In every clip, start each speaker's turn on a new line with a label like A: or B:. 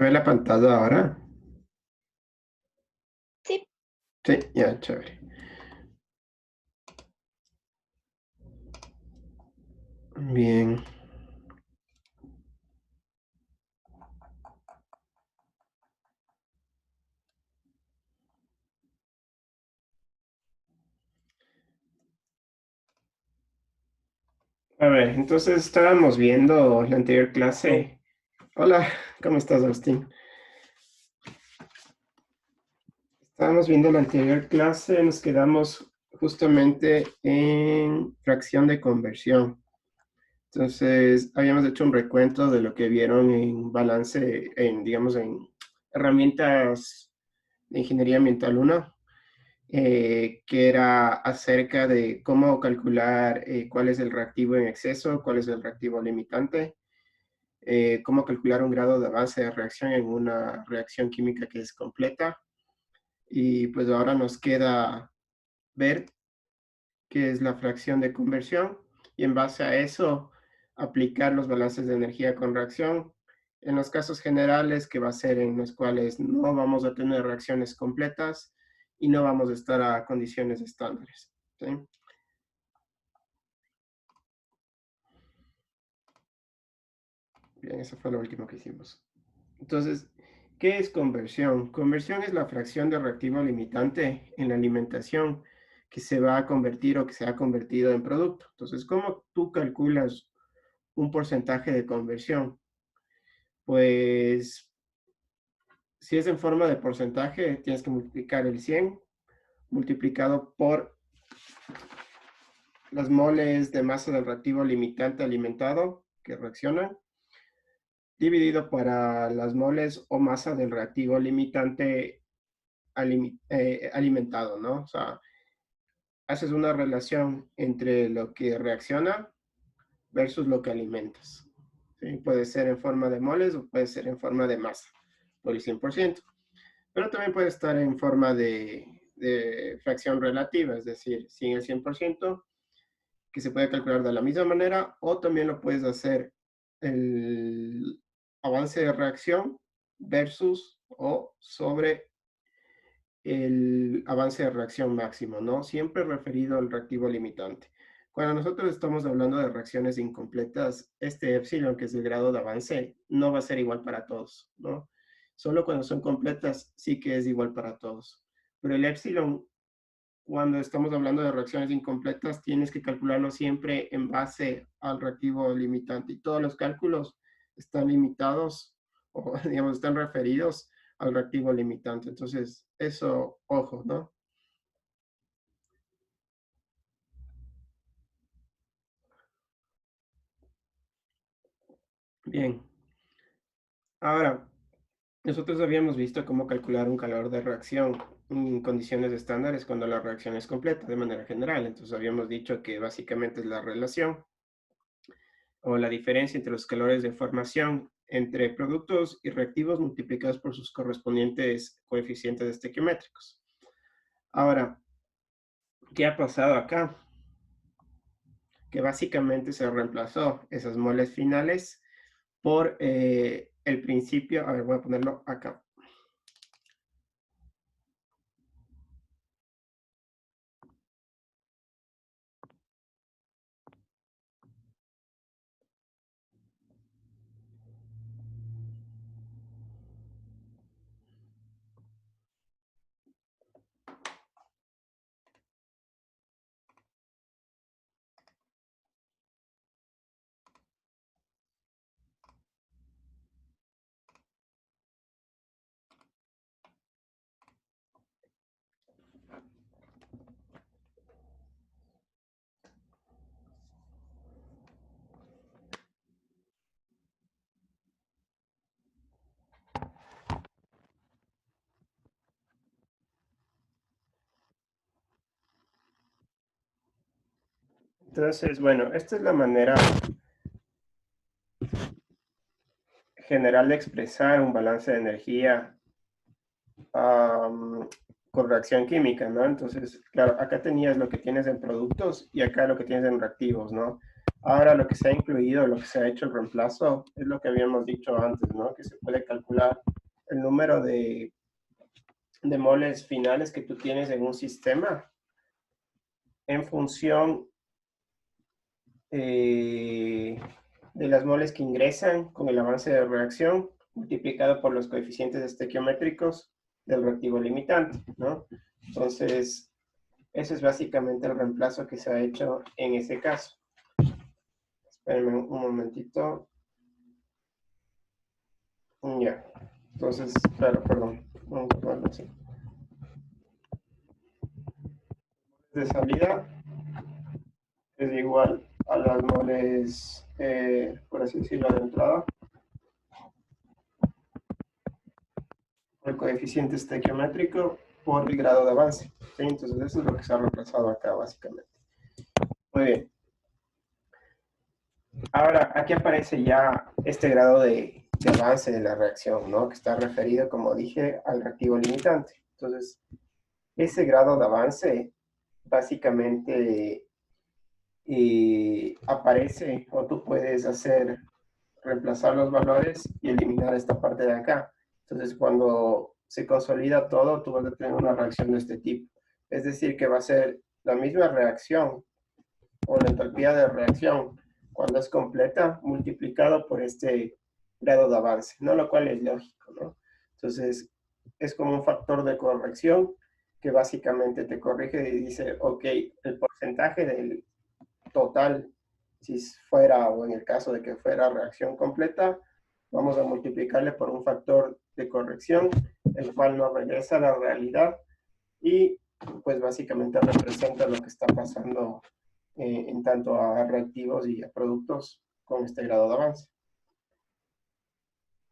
A: ¿Se ve la pantalla ahora?
B: Sí.
A: Sí, ya, chévere. Bien. A ver, entonces estábamos viendo la anterior clase. Hola, ¿cómo estás, Agustín? Estábamos viendo la anterior clase, nos quedamos justamente en fracción de conversión. Entonces, habíamos hecho un recuento de lo que vieron en balance, digamos, en herramientas de ingeniería ambiental 1, que era acerca de cómo calcular cuál es el reactivo en exceso, cuál es el reactivo limitante, cómo calcular un grado de avance de reacción en una reacción química que es completa. Y pues ahora nos queda ver qué es la fracción de conversión y en base a eso aplicar los balances de energía con reacción en los casos generales, que va a ser en los cuales no vamos a tener reacciones completas y no vamos a estar a condiciones estándares. ¿Sí? Bien, eso fue lo último que hicimos. Entonces, ¿qué es conversión? Conversión es la fracción de reactivo limitante en la alimentación que se va a convertir o que se ha convertido en producto. Entonces, ¿cómo tú calculas un porcentaje de conversión? Pues, si es en forma de porcentaje, tienes que multiplicar el 100 multiplicado por las moles de masa del reactivo limitante alimentado que reaccionan, dividido para las moles o masa del reactivo limitante alimentado, ¿no? O sea, haces una relación entre lo que reacciona versus lo que alimentas. ¿Sí? Puede ser en forma de moles o puede ser en forma de masa, por el 100%. Pero también puede estar en forma de fracción relativa, es decir, sin el 100%, que se puede calcular de la misma manera, o también lo puedes hacer el avance de reacción versus o sobre el avance de reacción máximo, ¿no? Siempre referido al reactivo limitante. Cuando nosotros estamos hablando de reacciones incompletas, este epsilon, que es el grado de avance, no va a ser igual para todos, ¿no? Solo cuando son completas sí que es igual para todos. Pero el epsilon, cuando estamos hablando de reacciones incompletas, tienes que calcularlo siempre en base al reactivo limitante. Y todos los cálculos están limitados o, digamos, están referidos al reactivo limitante. Entonces, eso, ojo, ¿no? Bien. Ahora, nosotros habíamos visto cómo calcular un calor de reacción en condiciones estándares cuando la reacción es completa de manera general. Entonces, habíamos dicho que básicamente es la relación o la diferencia entre los calores de formación entre productos y reactivos multiplicados por sus correspondientes coeficientes estequiométricos. Ahora, ¿qué ha pasado acá? Que básicamente se reemplazó esas moles finales por el principio, a ver, voy a ponerlo acá. Entonces, bueno, esta es la manera general de expresar un balance de energía con reacción química, ¿no? Entonces, claro, acá tenías lo que tienes en productos y acá lo que tienes en reactivos, ¿no? Ahora lo que se ha incluido, lo que se ha hecho el reemplazo, es lo que habíamos dicho antes, ¿no? Que se puede calcular el número de moles finales que tú tienes en un sistema en función de las moles que ingresan con el avance de reacción multiplicado por los coeficientes estequiométricos del reactivo limitante, ¿no? Entonces, ese es básicamente el reemplazo que se ha hecho en ese caso. Espérenme un momentito. Ya. Entonces, claro, perdón. Vamos a ponerlo así. De salida es igual a las moles, por así decirlo, de entrada. El coeficiente estequiométrico por el grado de avance. ¿Sí? Entonces, eso es lo que se ha reemplazado acá, básicamente. Muy bien. Ahora, aquí aparece ya este grado de avance de la reacción, ¿no? Que está referido, como dije, al reactivo limitante. Entonces, ese grado de avance básicamente aparece o tú puedes hacer reemplazar los valores y eliminar esta parte de acá. Entonces, cuando se consolida todo, tú vas a tener una reacción de este tipo. Es decir, que va a ser la misma reacción o la entropía de reacción cuando es completa multiplicado por este grado de avance, ¿no? Lo cual es lógico, ¿no? Entonces, es como un factor de corrección que básicamente te corrige y dice, ok, el porcentaje del total, si fuera, o en el caso de que fuera reacción completa, vamos a multiplicarle por un factor de corrección, el cual nos regresa a la realidad y pues básicamente representa lo que está pasando en tanto a reactivos y a productos con este grado de avance.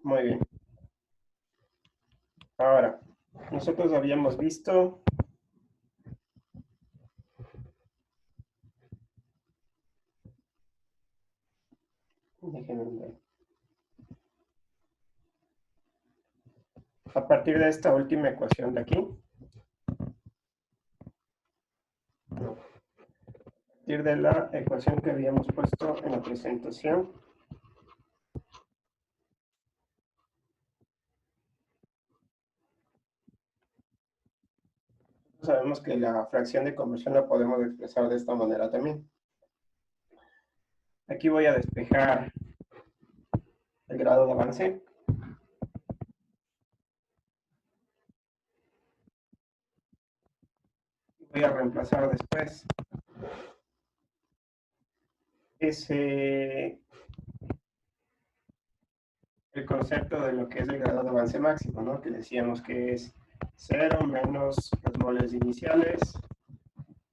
A: Muy bien. Ahora, nosotros habíamos visto, déjenme ver, a partir de esta última ecuación de aquí, no, a partir de la ecuación que habíamos puesto en la presentación, sabemos que la fracción de conversión la podemos expresar de esta manera también. Aquí voy a despejar el grado de avance. Voy a reemplazar después ese, el concepto de lo que es el grado de avance máximo, ¿no? Que decíamos que es 0 menos los moles iniciales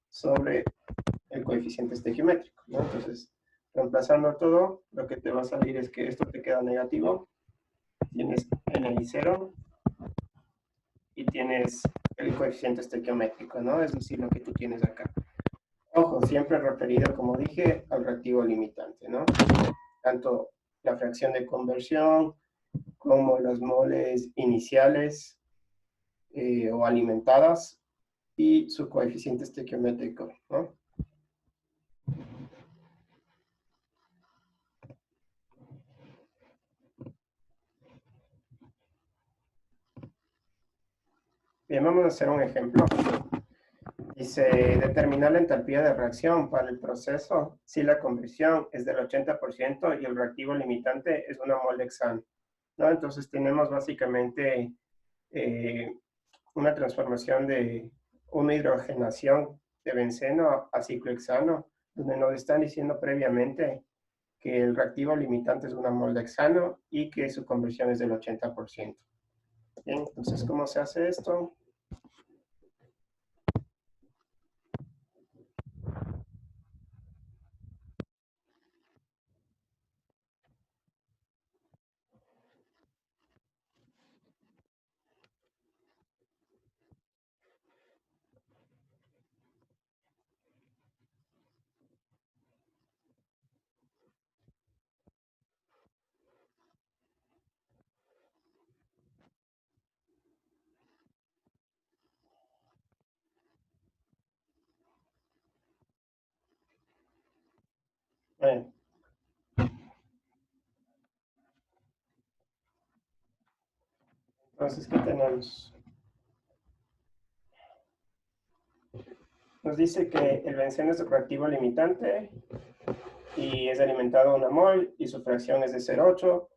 A: sobre el coeficiente estequiométrico, ¿no? Entonces, reemplazando todo, lo que te va a salir es que esto te queda negativo, tienes NI0 y tienes el coeficiente estequiométrico, ¿no? Es decir, lo que tú tienes acá. Ojo, siempre referido, como dije, al reactivo limitante, ¿no? Tanto la fracción de conversión como los moles iniciales o alimentadas y su coeficiente estequiométrico, ¿no? Bien, vamos a hacer un ejemplo. Dice, determinar la entalpía de reacción para el proceso si la conversión es del 80% y el reactivo limitante es una mol de hexano, ¿no? Entonces tenemos básicamente una transformación de una hidrogenación de benceno a ciclohexano, donde nos están diciendo previamente que el reactivo limitante es una mol de hexano y que su conversión es del 80%. Bien, entonces, ¿cómo se hace esto? Bien. Entonces, ¿qué tenemos? Nos dice que el benceno es reactivo limitante y es alimentado a 1 mol y su fracción es de 0,8.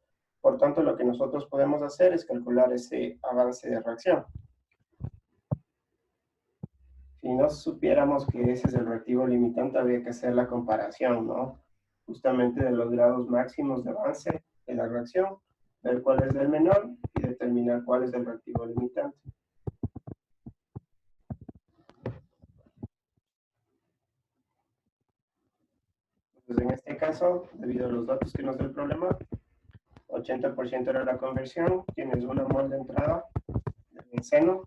A: Por tanto, lo que nosotros podemos hacer es calcular ese avance de reacción. Si no supiéramos que ese es el reactivo limitante, habría que hacer la comparación, ¿no? Justamente de los grados máximos de avance de la reacción, ver cuál es el menor y determinar cuál es el reactivo limitante. Entonces, en este caso, debido a los datos que nos da el problema, 80% era la conversión, tienes 1 mol de entrada de benceno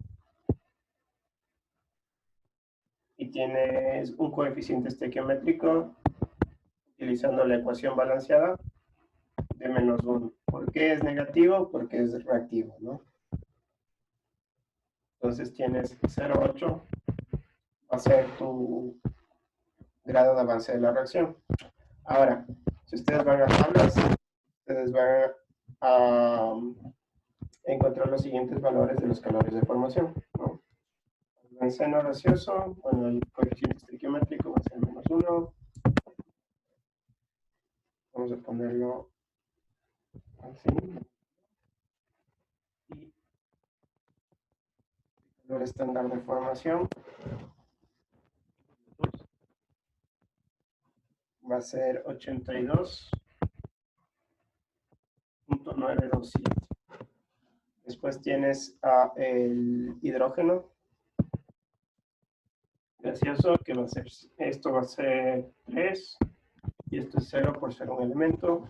A: y tienes un coeficiente estequiométrico utilizando la ecuación balanceada de -1. ¿Por qué es negativo? Porque es reactivo, ¿no? Entonces tienes 0,8, va a ser tu grado de avance de la reacción. Ahora, si ustedes van a tablas, ustedes van a encontrar los siguientes valores de los calores de formación, ¿no? El benceno gaseoso, bueno, el coeficiente estequiométrico va a ser -1. Vamos a ponerlo así. Y el valor estándar de formación va a ser 82.927. Después tienes el hidrógeno gaseoso, que va a ser, esto va a ser 3, y esto es 0 por ser un elemento.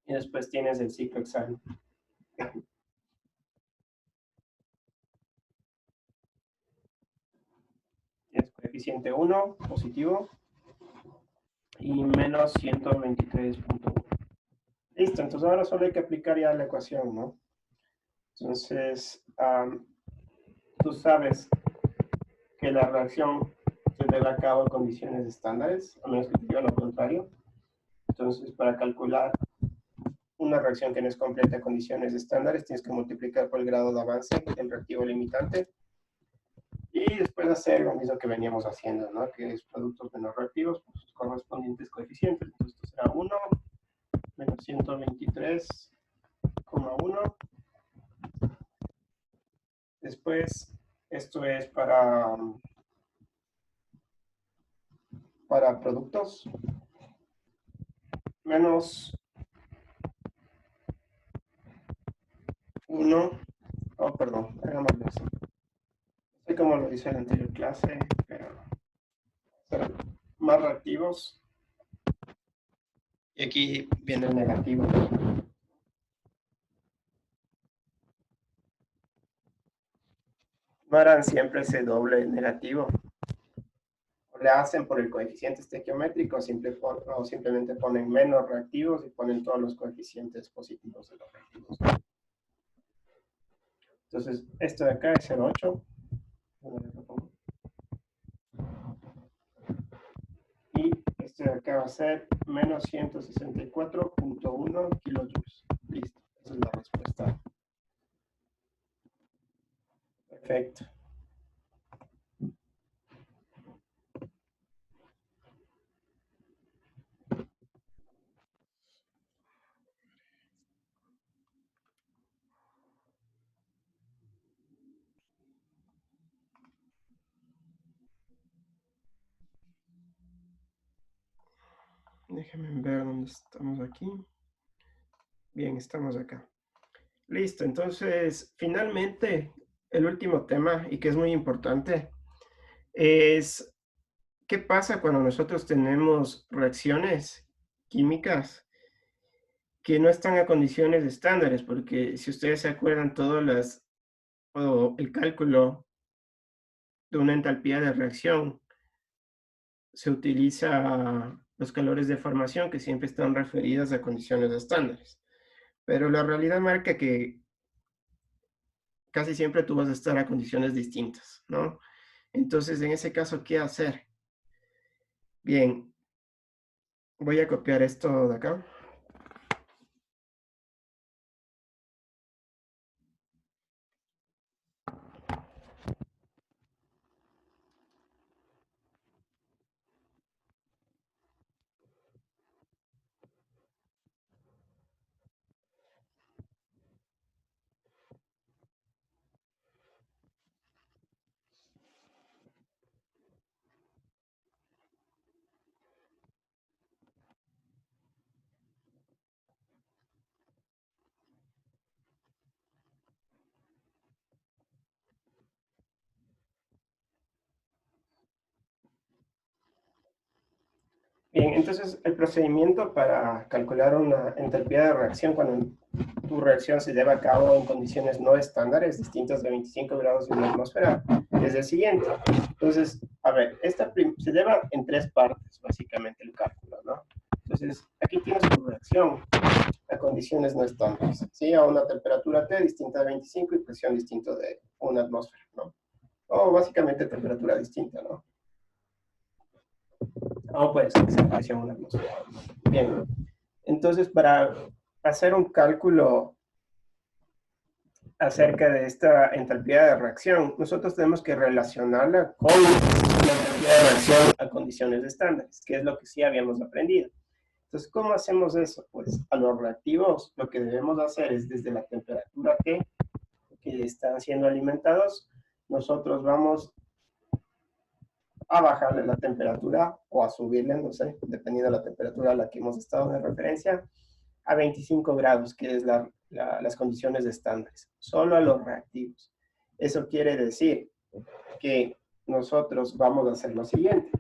A: Y después tienes el ciclo hexano. Es coeficiente 1, positivo, y menos 123.1. Listo, entonces ahora solo hay que aplicar ya la ecuación, ¿no? Entonces, tú sabes que la reacción se lleva a cabo en condiciones estándares, a menos que te diga lo contrario. Entonces, para calcular una reacción que no es completa en condiciones estándares, tienes que multiplicar por el grado de avance del reactivo limitante y después hacer lo mismo que veníamos haciendo, ¿no? Que es productos menos reactivos por sus correspondientes coeficientes. Entonces, esto será 1 menos 123,1. Después, esto es para productos menos 1. Oh, perdón, hagámoslo así. No sé cómo lo hice en la anterior clase, pero ser más reactivos. Y aquí viene el negativo. No harán siempre ese doble negativo. Le hacen por el coeficiente estequiométrico o simplemente ponen menos reactivos y ponen todos los coeficientes positivos de los reactivos. Entonces, esto de acá es 0,8. Y este de acá va a ser menos 164.1 kilojoules. Listo, esa es la respuesta. Perfecto. Déjenme ver dónde estamos aquí. Bien, estamos acá. Listo, entonces, finalmente, el último tema, y que es muy importante, es qué pasa cuando nosotros tenemos reacciones químicas que no están a condiciones estándares, porque si ustedes se acuerdan, o el cálculo de una entalpía de reacción se utiliza los calores de formación que siempre están referidos a condiciones estándares. Pero la realidad marca que casi siempre tú vas a estar a condiciones distintas, ¿no? Entonces, en ese caso, ¿qué hacer? Bien, Voy a copiar esto de acá. Bien, entonces el procedimiento para calcular una entalpía de reacción cuando tu reacción se lleva a cabo en condiciones no estándares, distintas de 25 grados en la atmósfera, es el siguiente. Entonces, a ver, se lleva en tres partes, básicamente, el cálculo, ¿no? Entonces, aquí tienes tu reacción a condiciones no estándares, ¿sí? A una temperatura T distinta de 25 y presión distinta de una atmósfera, ¿no? O básicamente temperatura distinta, ¿no? O puede ser que sea presión una atmósfera. Bien, entonces para hacer un cálculo acerca de esta entalpía de reacción, nosotros tenemos que relacionarla con la entalpía de reacción a condiciones estándares, que es lo que sí habíamos aprendido. Entonces, ¿cómo hacemos eso? Pues a los reactivos lo que debemos hacer es desde la temperatura T que están siendo alimentados, nosotros vamos a bajarle la temperatura o a subirle, no sé, dependiendo de la temperatura a la que hemos estado de referencia, a 25 grados, que es las condiciones estándares, solo a los reactivos. Eso quiere decir que nosotros vamos a hacer lo siguiente.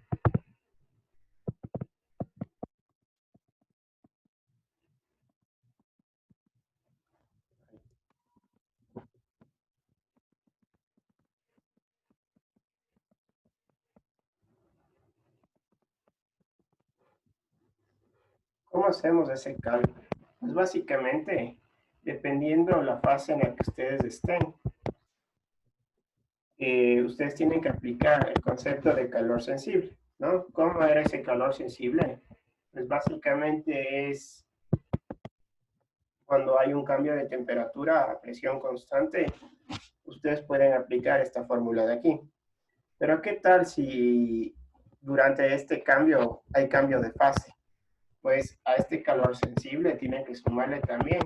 A: ¿Cómo hacemos ese cálculo? Pues básicamente, dependiendo la fase en la que ustedes estén, ustedes tienen que aplicar el concepto de calor sensible, ¿no? ¿Cómo era ese calor sensible? Pues básicamente es cuando hay un cambio de temperatura a presión constante, ustedes pueden aplicar esta fórmula de aquí. Pero ¿qué tal si durante este cambio hay cambio de fase? Pues a este calor sensible tienen que sumarle también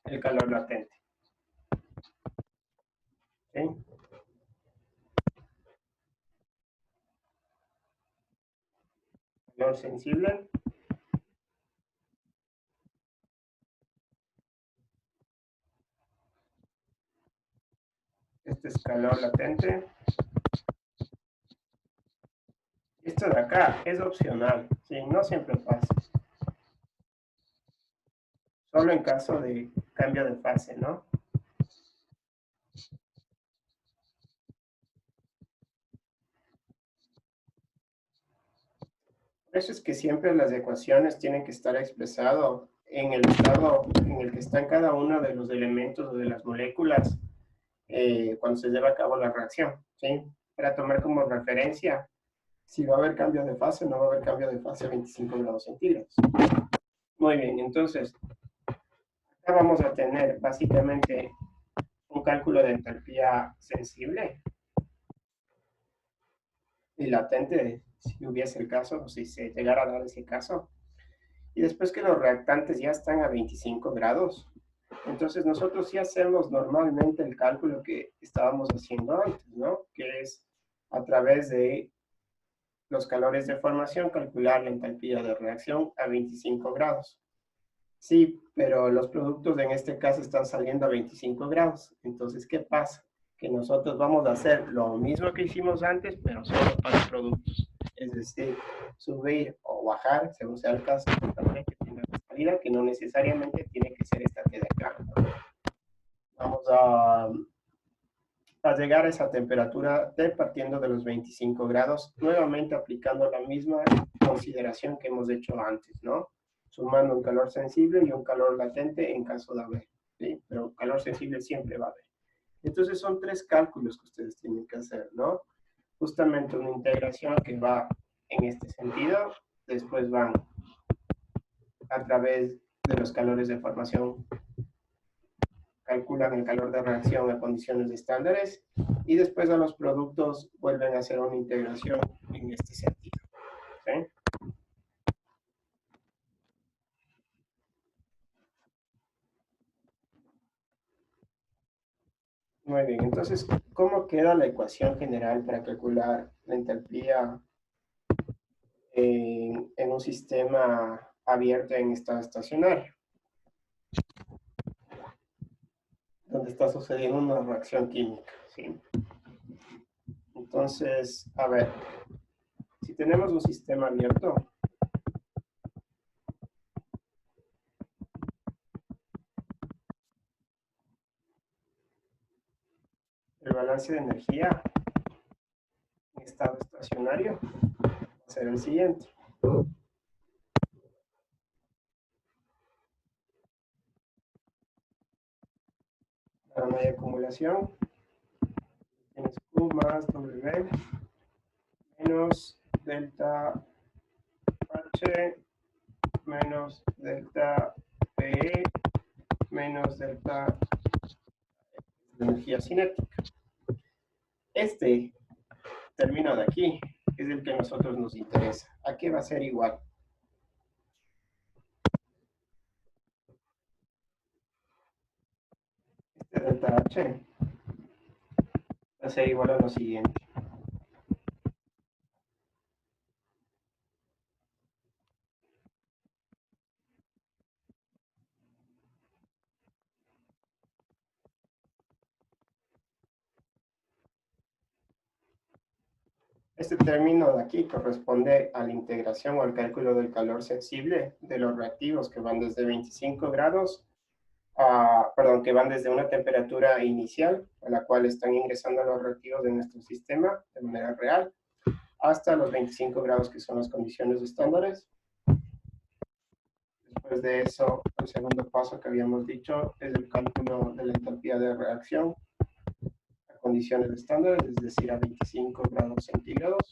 A: el calor latente. ¿Sí? Calor sensible, este es calor latente. Esto de acá es opcional, ¿sí? No siempre pasa. Solo en caso de cambio de fase, ¿no? Por eso es que siempre las ecuaciones tienen que estar expresado en el estado en el que están cada uno de los elementos o de las moléculas cuando se lleva a cabo la reacción, ¿sí? Para tomar como referencia si va a haber cambio de fase o no va a haber cambio de fase a 25 grados centígrados. Muy bien, entonces, acá vamos a tener básicamente un cálculo de entalpía sensible y latente, si hubiese el caso, o si se llegara a dar ese caso. Y después que los reactantes ya están a 25 grados, entonces nosotros sí hacemos normalmente el cálculo que estábamos haciendo antes, ¿no? Que es a través de los calores de formación calcular la entalpía de reacción a 25 grados. Sí, pero los productos en este caso están saliendo a 25 grados. Entonces, ¿qué pasa? Que nosotros vamos a hacer lo mismo que hicimos antes, pero solo para productos. Es decir, subir o bajar, según sea el caso, también que tenga salida, que no necesariamente tiene que ser esta T de acá. Vamos a llegar a esa temperatura T partiendo de los 25 grados, nuevamente aplicando la misma consideración que hemos hecho antes, ¿no? Sumando un calor sensible y un calor latente en caso de haber, ¿sí? Pero calor sensible siempre va a haber. Entonces son tres cálculos que ustedes tienen que hacer, ¿no? Justamente una integración que va en este sentido, después van a través de los calores de formación, calculan el calor de reacción a condiciones estándares y después a los productos vuelven a hacer una integración en este sentido. ¿Sí? Muy bien, entonces, ¿cómo queda la ecuación general para calcular la entalpía en un sistema abierto en estado estacionario, donde está sucediendo una reacción química? ¿Sí? Entonces, a ver, si tenemos un sistema abierto, el balance de energía en estado estacionario va a ser el siguiente. Para no hay acumulación, tienes Q más W menos delta H menos delta PE menos delta de energía cinética. Este término de aquí es el que a nosotros nos interesa. ¿A qué va a ser igual? Este delta H va a ser igual a lo siguiente. Este término de aquí corresponde a la integración o al cálculo del calor sensible de los reactivos que van desde 25 grados, que van desde una temperatura inicial a la cual están ingresando los reactivos de nuestro sistema de manera real, hasta los 25 grados que son las condiciones estándares. Después de eso, el segundo paso que habíamos dicho es el cálculo de la entalpía de reacción a condiciones estándares, es decir, a 25 grados centígrados.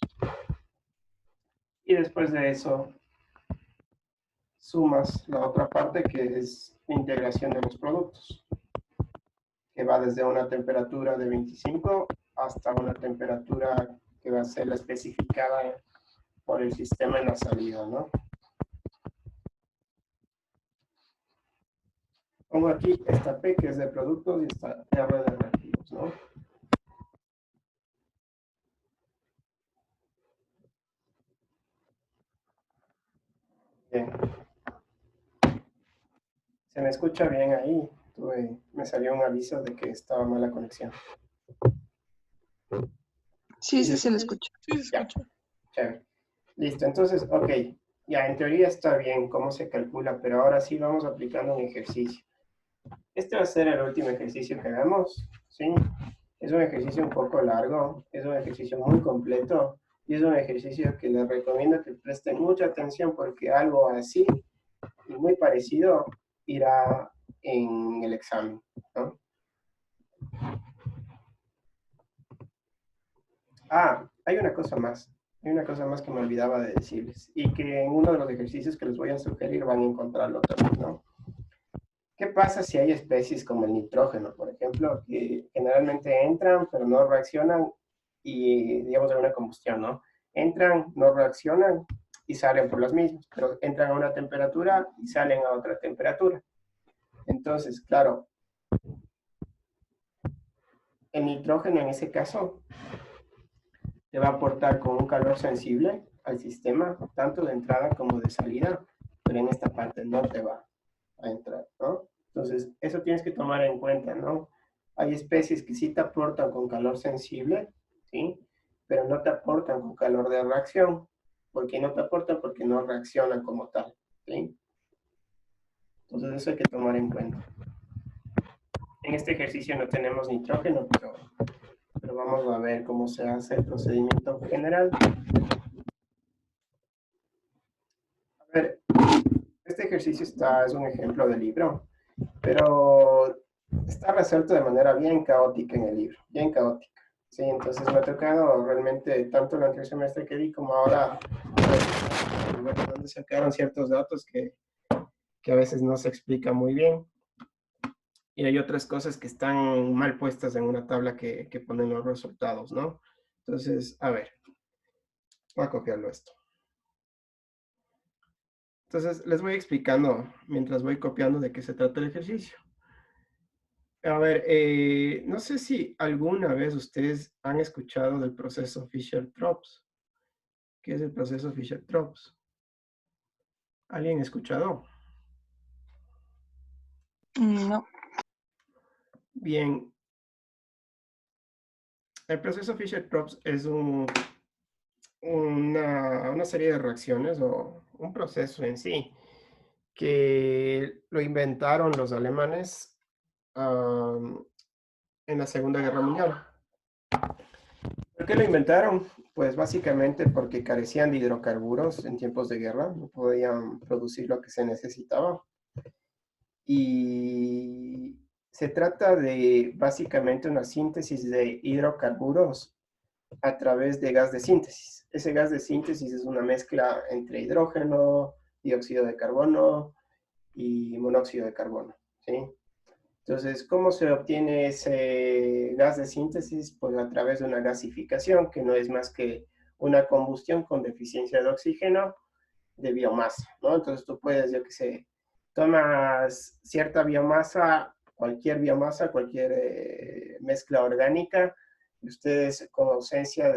A: Y después de eso, sumas la otra parte que es la integración de los productos, que va desde una temperatura de 25 hasta una temperatura que va a ser la especificada por el sistema en la salida, ¿no? Pongo aquí esta P que es de productos y esta R de reactivos, ¿no? Bien. ¿Se me escucha bien ahí? Me salió un aviso de que estaba mala conexión.
B: Sí, sí, se le escucha.
C: Sí, se
A: Ya,
C: escucha.
A: chévere. Listo, entonces, ok. Ya, en teoría está bien cómo se calcula, pero ahora sí vamos aplicando un ejercicio. Este va a ser el último ejercicio que hagamos, ¿sí? Es un ejercicio un poco largo, es un ejercicio muy completo y es un ejercicio que les recomiendo que presten mucha atención porque algo así y muy parecido irá en el examen, ¿no? Hay una cosa más. Hay una cosa más que me olvidaba de decirles y que en uno de los ejercicios que les voy a sugerir van a encontrarlo también, ¿no? ¿Qué pasa si hay especies como el nitrógeno, por ejemplo, que generalmente entran pero no reaccionan y, digamos, en una combustión, ¿no? Entran, no reaccionan y salen por las mismas, pero entran a una temperatura y salen a otra temperatura. Entonces, claro, el nitrógeno en ese caso te va a aportar con un calor sensible al sistema, tanto de entrada como de salida, pero en esta parte no te va a entrar, ¿no? Entonces, eso tienes que tomar en cuenta, ¿no? Hay especies que sí te aportan con calor sensible, ¿sí? Pero no te aportan con calor de reacción. ¿Por qué no te aportan? Porque no reaccionan como tal, ¿sí? Entonces, eso hay que tomar en cuenta. En este ejercicio no tenemos nitrógeno, pero vamos a ver cómo se hace el procedimiento general. A ver, este ejercicio es un ejemplo de libro, pero está resuelto de manera bien caótica en el libro, bien caótica. Sí, entonces me ha tocado realmente tanto el anterior semestre que di como ahora bueno, donde sacaron ciertos datos que a veces no se explica muy bien. Y hay otras cosas que están mal puestas en una tabla que ponen los resultados, ¿no? Entonces, a ver, voy a copiarlo esto. Entonces, les voy explicando mientras voy copiando de qué se trata el ejercicio. A ver, no sé si alguna vez ustedes han escuchado del proceso Fischer-Tropsch. ¿Qué es el proceso Fischer-Tropsch? ¿Alguien ha escuchado?
B: No.
A: Bien, el proceso Fischer-Tropsch es una serie de reacciones o un proceso en sí que lo inventaron los alemanes en la Segunda Guerra Mundial. ¿Por qué lo inventaron? Pues básicamente porque carecían de hidrocarburos en tiempos de guerra, no podían producir lo que se necesitaba. Y se trata de básicamente una síntesis de hidrocarburos a través de gas de síntesis. Ese gas de síntesis es una mezcla entre hidrógeno, dióxido de carbono y monóxido de carbono, ¿sí? Entonces, ¿cómo se obtiene ese gas de síntesis? Pues a través de una gasificación, que no es más que una combustión con deficiencia de oxígeno de biomasa, ¿no? Entonces tú puedes, yo qué sé, tomas cierta biomasa, cualquier mezcla orgánica, y ustedes con ausencia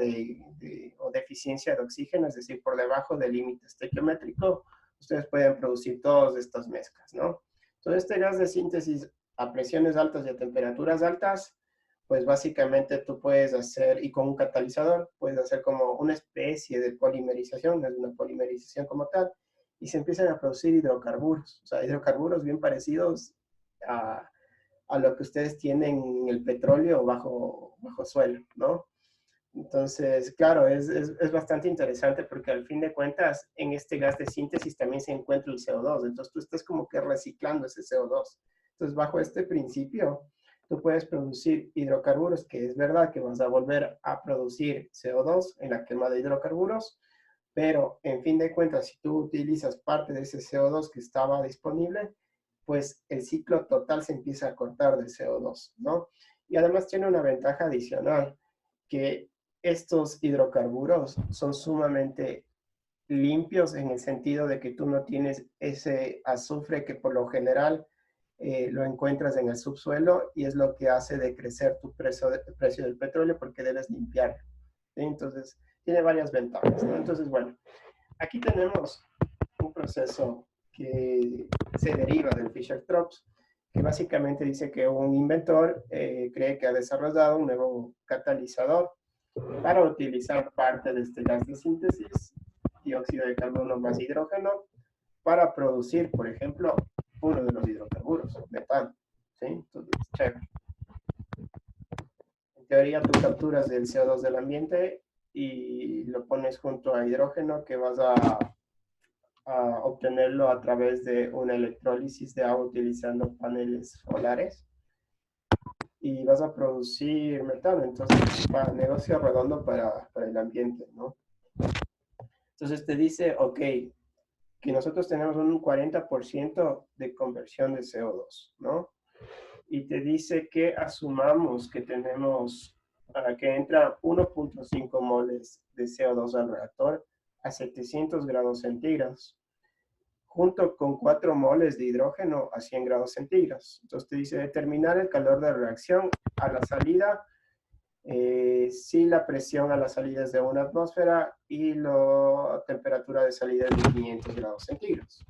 A: o deficiencia de oxígeno, es decir, por debajo del límite estequiométrico, ustedes pueden producir todas estas mezclas, ¿no? Entonces este gas de síntesis a presiones altas y a temperaturas altas, pues básicamente tú puedes hacer, y con un catalizador, puedes hacer como una especie de polimerización, no es una polimerización como tal, y se empiezan a producir hidrocarburos, o sea, hidrocarburos bien parecidos a, a lo que ustedes tienen en el petróleo bajo suelo, ¿no? Entonces, claro, es bastante interesante porque al fin de cuentas en este gas de síntesis también se encuentra el CO2, entonces tú estás como que reciclando ese CO2. Entonces, bajo este principio, tú puedes producir hidrocarburos, que es verdad que vas a volver a producir CO2 en la quema de hidrocarburos, pero en fin de cuentas, si tú utilizas parte de ese CO2 que estaba disponible, pues el ciclo total se empieza a cortar del CO2, ¿no? Y además tiene una ventaja adicional, que estos hidrocarburos son sumamente limpios en el sentido de que tú no tienes ese azufre que por lo general lo encuentras en el subsuelo y es lo que hace decrecer tu precio del petróleo porque debes limpiarlo, ¿sí? Entonces, tiene varias ventajas, ¿no? Entonces, bueno, aquí tenemos un proceso que se deriva del Fischer-Tropsch, que básicamente dice que un inventor cree que ha desarrollado un nuevo catalizador para utilizar parte de este gas de síntesis, dióxido de carbono más hidrógeno, para producir, por ejemplo, uno de los hidrocarburos, metano, ¿sí? Entonces, chévere. En teoría, tú capturas el CO2 del ambiente y lo pones junto a hidrógeno que vas a obtenerlo a través de una electrólisis de agua utilizando paneles solares y vas a producir metano. Entonces, para negocio redondo para el ambiente, ¿no? Entonces te dice, ok, que nosotros tenemos un 40% de conversión de CO2, ¿no? Y te dice que asumamos que tenemos, para que entra 1.5 moles de CO2 al reactor a 700 grados centígrados, junto con 4 moles de hidrógeno a 100 grados centígrados. Entonces te dice determinar el calor de reacción a la salida, si la presión a la salida es de 1 atmósfera y la temperatura de salida es de 500 grados centígrados.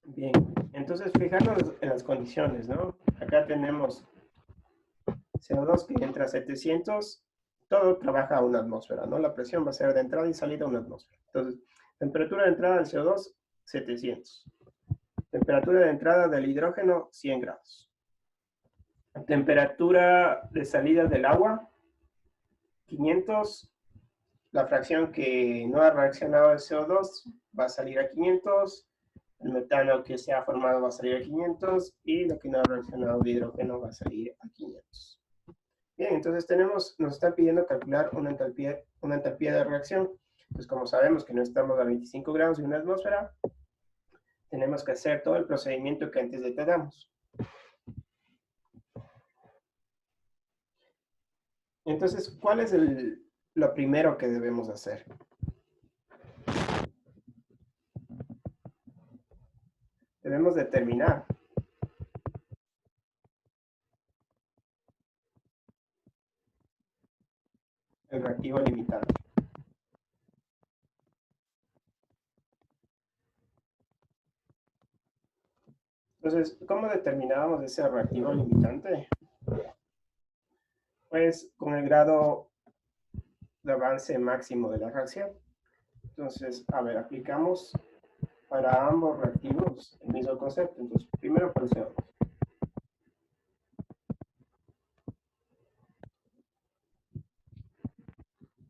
A: Bien, entonces fijarnos en las condiciones, ¿no? Acá tenemos CO2 que entra a 700, todo trabaja a 1 atmósfera, ¿no? La presión va a ser de entrada y salida a 1 atmósfera. Entonces, temperatura de entrada del CO2, 700. Temperatura de entrada del hidrógeno, 100 grados. Temperatura de salida del agua, 500. La fracción que no ha reaccionado el CO2 va a salir a 500. El metano que se ha formado va a salir a 500 y lo que no ha reaccionado de hidrógeno va a salir a 500. Bien, entonces nos está pidiendo calcular una entalpía de reacción. Pues como sabemos que no estamos a 25 grados de una atmósfera, tenemos que hacer todo el procedimiento que antes detallamos. Entonces, ¿cuál es lo primero que debemos hacer? Debemos determinar el reactivo limitante. Entonces, ¿cómo determinábamos ese reactivo limitante? Pues con el grado de avance máximo de la reacción. Entonces, a ver, aplicamos para ambos reactivos el mismo concepto. Entonces, primero procedemos.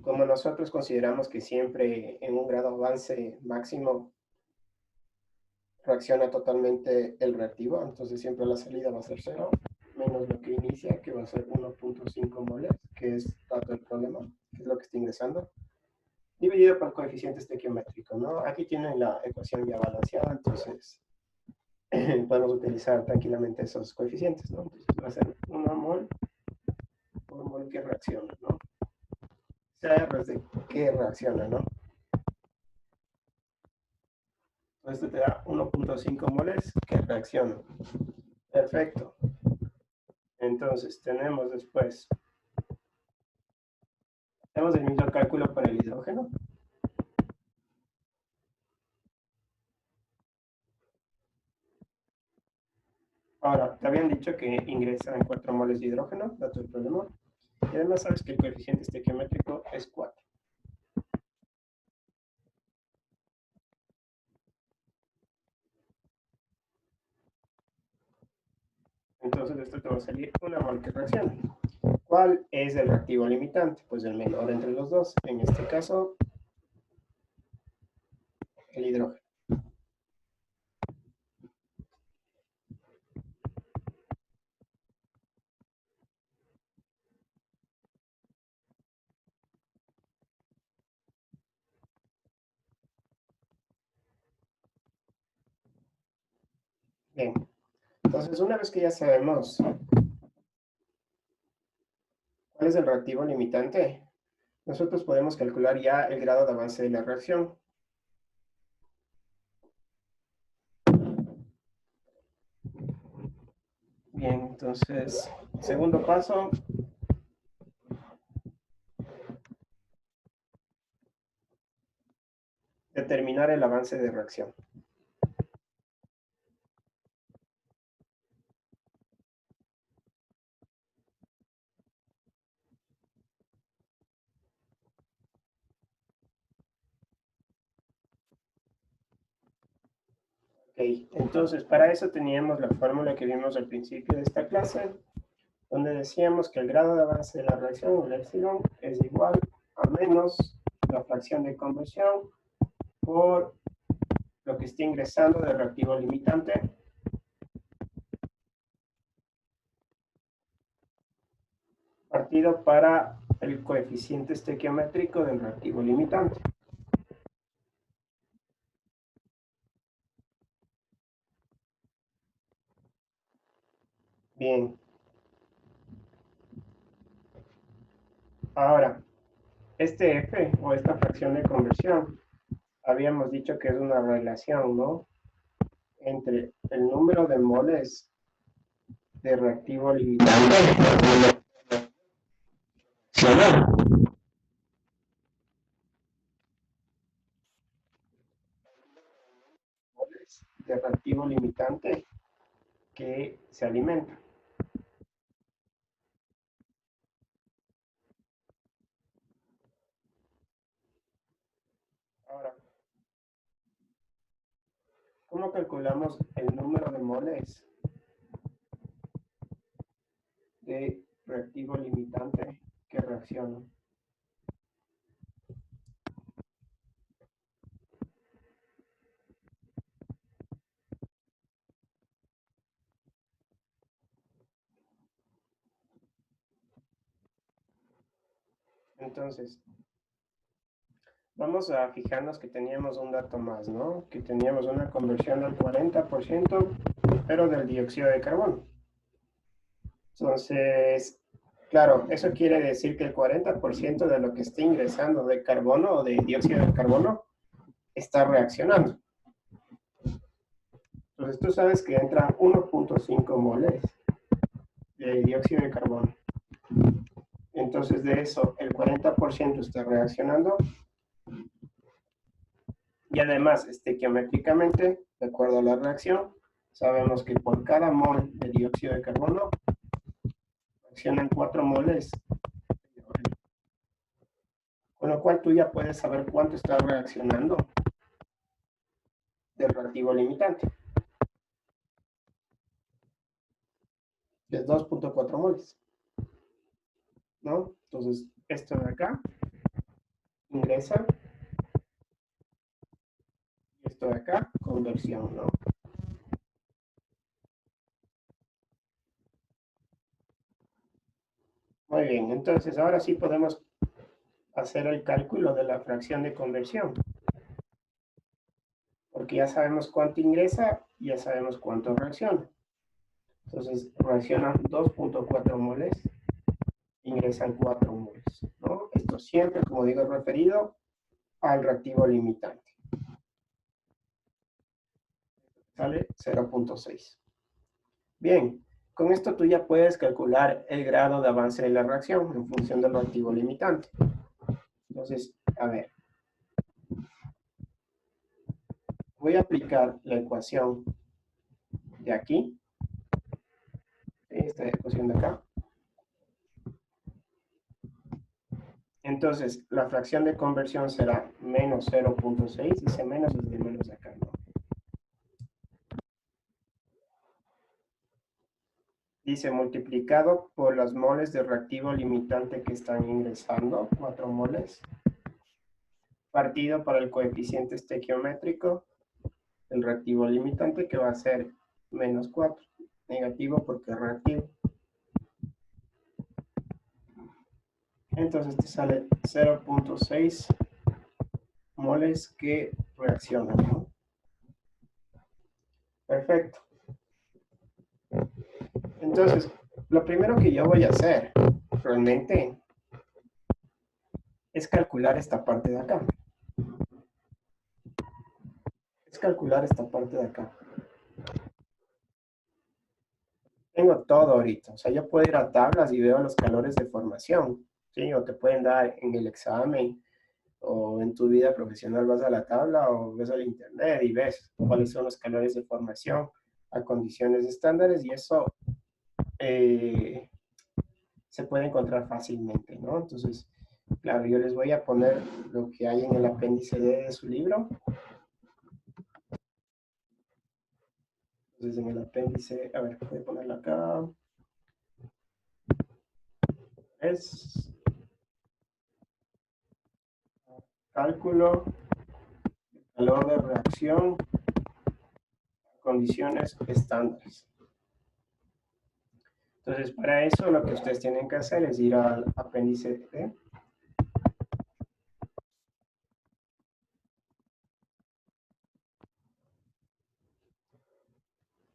A: Como nosotros consideramos que siempre en un grado de avance máximo reacciona totalmente el reactivo, entonces siempre la salida va a ser 0, menos lo que inicia, que va a ser 1.5 moles, que es dato del problema, que es lo que está ingresando, dividido por el coeficiente estequiométrico, ¿no? Aquí tienen la ecuación ya balanceada, entonces podemos utilizar tranquilamente esos coeficientes, ¿no? Entonces va a ser 1 mol por mol que reacciona, ¿no? CR es de qué reacciona, ¿no? Esto te da 1.5 moles que reaccionan. Perfecto. Entonces tenemos después, tenemos el mismo cálculo para el hidrógeno. Ahora, te habían dicho que ingresa en 4 moles de hidrógeno, dato del problema. Y además sabes que el coeficiente estequiométrico es 4. Entonces esto te va a salir una mol que reacciona. ¿Cuál es el reactivo limitante? Pues el menor entre los dos. En este caso, el hidrógeno. Bien. Entonces, una vez que ya sabemos cuál es el reactivo limitante, nosotros podemos calcular ya el grado de avance de la reacción. Bien, entonces, segundo paso. Determinar el avance de reacción. Ok, entonces para eso teníamos la fórmula que vimos al principio de esta clase, donde decíamos que el grado de avance de la reacción, el epsilon, es igual a menos la fracción de conversión por lo que está ingresando de reactivo limitante partido para el coeficiente estequiométrico del reactivo limitante. Bien. Ahora, este F o esta fracción de conversión, habíamos dicho que es una relación, ¿no? Entre el número de moles de reactivo limitante de reactivo limitante que se alimenta. Ahora, ¿cómo calculamos el número de moles de reactivo limitante que reacciona? Entonces, vamos a fijarnos que teníamos un dato más, ¿no? Que teníamos una conversión del 40%, pero del dióxido de carbono. Entonces, claro, eso quiere decir que el 40% de lo que está ingresando de carbono o de dióxido de carbono está reaccionando. Entonces, tú sabes que entran 1.5 moles de dióxido de carbono. Entonces, de eso, el 40% está reaccionando. Y además, estequiométricamente, de acuerdo a la reacción, sabemos que por cada mol de dióxido de carbono reaccionan 4 moles de hidrógeno. Con lo cual tú ya puedes saber cuánto está reaccionando del reactivo limitante. Que es 2.4 moles. ¿No? Entonces, esto de acá ingresa. Y esto de acá, conversión, ¿no? Muy bien, entonces ahora sí podemos hacer el cálculo de la fracción de conversión. Porque ya sabemos cuánto ingresa y ya sabemos cuánto reacciona. Entonces, reaccionan 2.4 moles, ingresan 4 moles, ¿no? Esto siempre, como digo, es referido al reactivo limitante. Sale 0.6. Bien, con esto tú ya puedes calcular el grado de avance de la reacción en función del reactivo limitante. Entonces, a ver. Voy a aplicar la ecuación de aquí, esta ecuación de acá. Entonces, la fracción de conversión será menos 0.6, dice menos desde menos de acá, ¿no? Dice multiplicado por las moles de reactivo limitante que están ingresando, 4 moles, partido por el coeficiente estequiométrico del reactivo limitante, que va a ser menos 4, negativo porque es reactivo. Entonces te sale 0.6 moles que reaccionan, ¿no? Perfecto. Entonces, lo primero que yo voy a hacer realmente es calcular esta parte de acá. Es calcular esta parte de acá. Tengo todo ahorita. O sea, yo puedo ir a tablas y veo los calores de formación, ¿sí? O te pueden dar en el examen o en tu vida profesional vas a la tabla o ves al internet y ves cuáles son los calores de formación a condiciones estándares y eso se puede encontrar fácilmente, ¿no? Entonces, claro, yo les voy a poner lo que hay en el apéndice D de su libro. Entonces, en el apéndice, a ver, voy a ponerlo acá. Es cálculo de calor de reacción a condiciones estándares. Entonces, para eso lo que ustedes tienen que hacer es ir al apéndice D.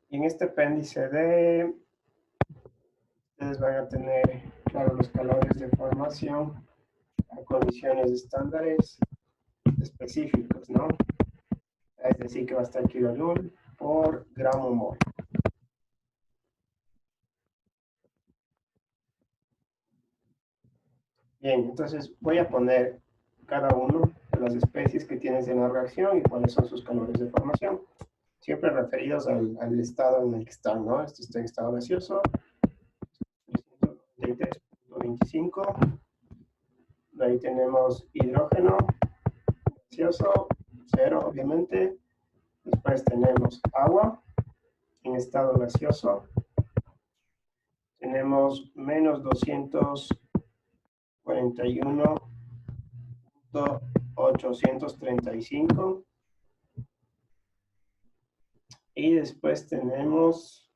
A: Y en este apéndice D, ustedes van a tener, claro, los calores de formación a condiciones estándares específicos, ¿no? Es decir, que va a estar kilojoule por gramo mol. Bien, entonces voy a poner cada uno de las especies que tienes en la reacción y cuáles son sus calores de formación, siempre referidos al estado en el que están, ¿no? Este está en estado gaseoso, 393.25. De ahí tenemos hidrógeno gaseoso, 0 obviamente. Después tenemos agua en estado gaseoso. Tenemos menos 241.835. Y después tenemos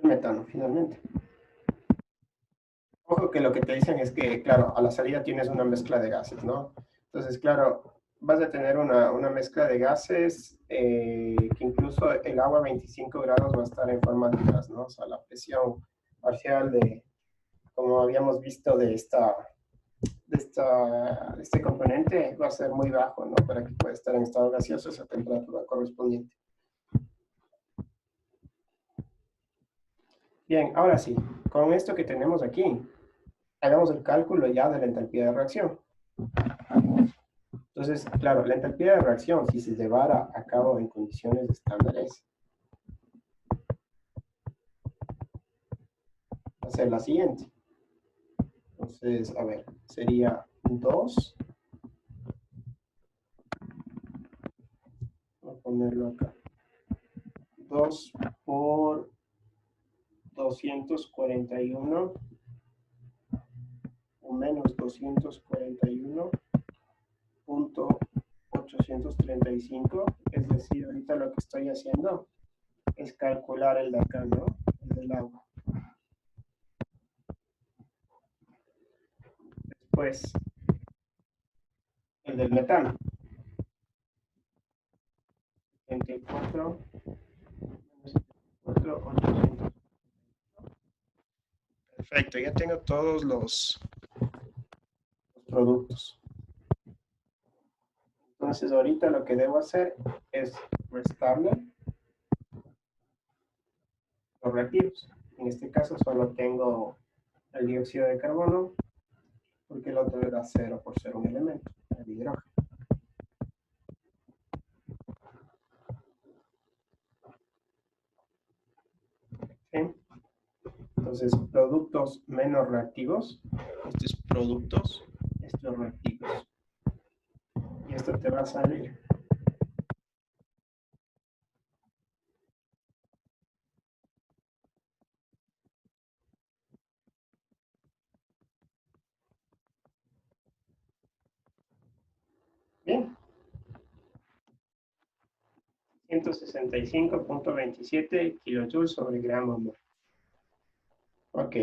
A: metano, finalmente. Ojo que lo que te dicen es que, claro, a la salida tienes una mezcla de gases, ¿no? Entonces, claro, vas a tener una mezcla de gases que incluso el agua a 25 grados va a estar en forma de gas, ¿no? O sea, la presión parcial de, como habíamos visto de este componente va a ser muy bajo, ¿no? Para que pueda estar en estado gaseoso esa temperatura correspondiente. Bien, ahora sí, con esto que tenemos aquí, hagamos el cálculo ya de la entalpía de reacción. Entonces, claro, la entalpía de reacción, si se llevara a cabo en condiciones estándares, va a ser la siguiente. Entonces, a ver, sería 2, voy a ponerlo acá, 2 por 241 o menos 241.835, es decir, ahorita lo que estoy haciendo es calcular el de acá, ¿no? El del agua. Después, el del metano. 74 800. Perfecto, ya tengo todos los productos. Entonces ahorita lo que debo hacer es restarle los reactivos. En este caso solo tengo el dióxido de carbono porque el otro era 0 por ser un elemento, el hidrógeno. ¿Sí? Entonces, productos menos reactivos, esto es productos, esto es reactivos. Y esto te va a salir. Bien. 165.27 kilojoules sobre gramo mol. Ok,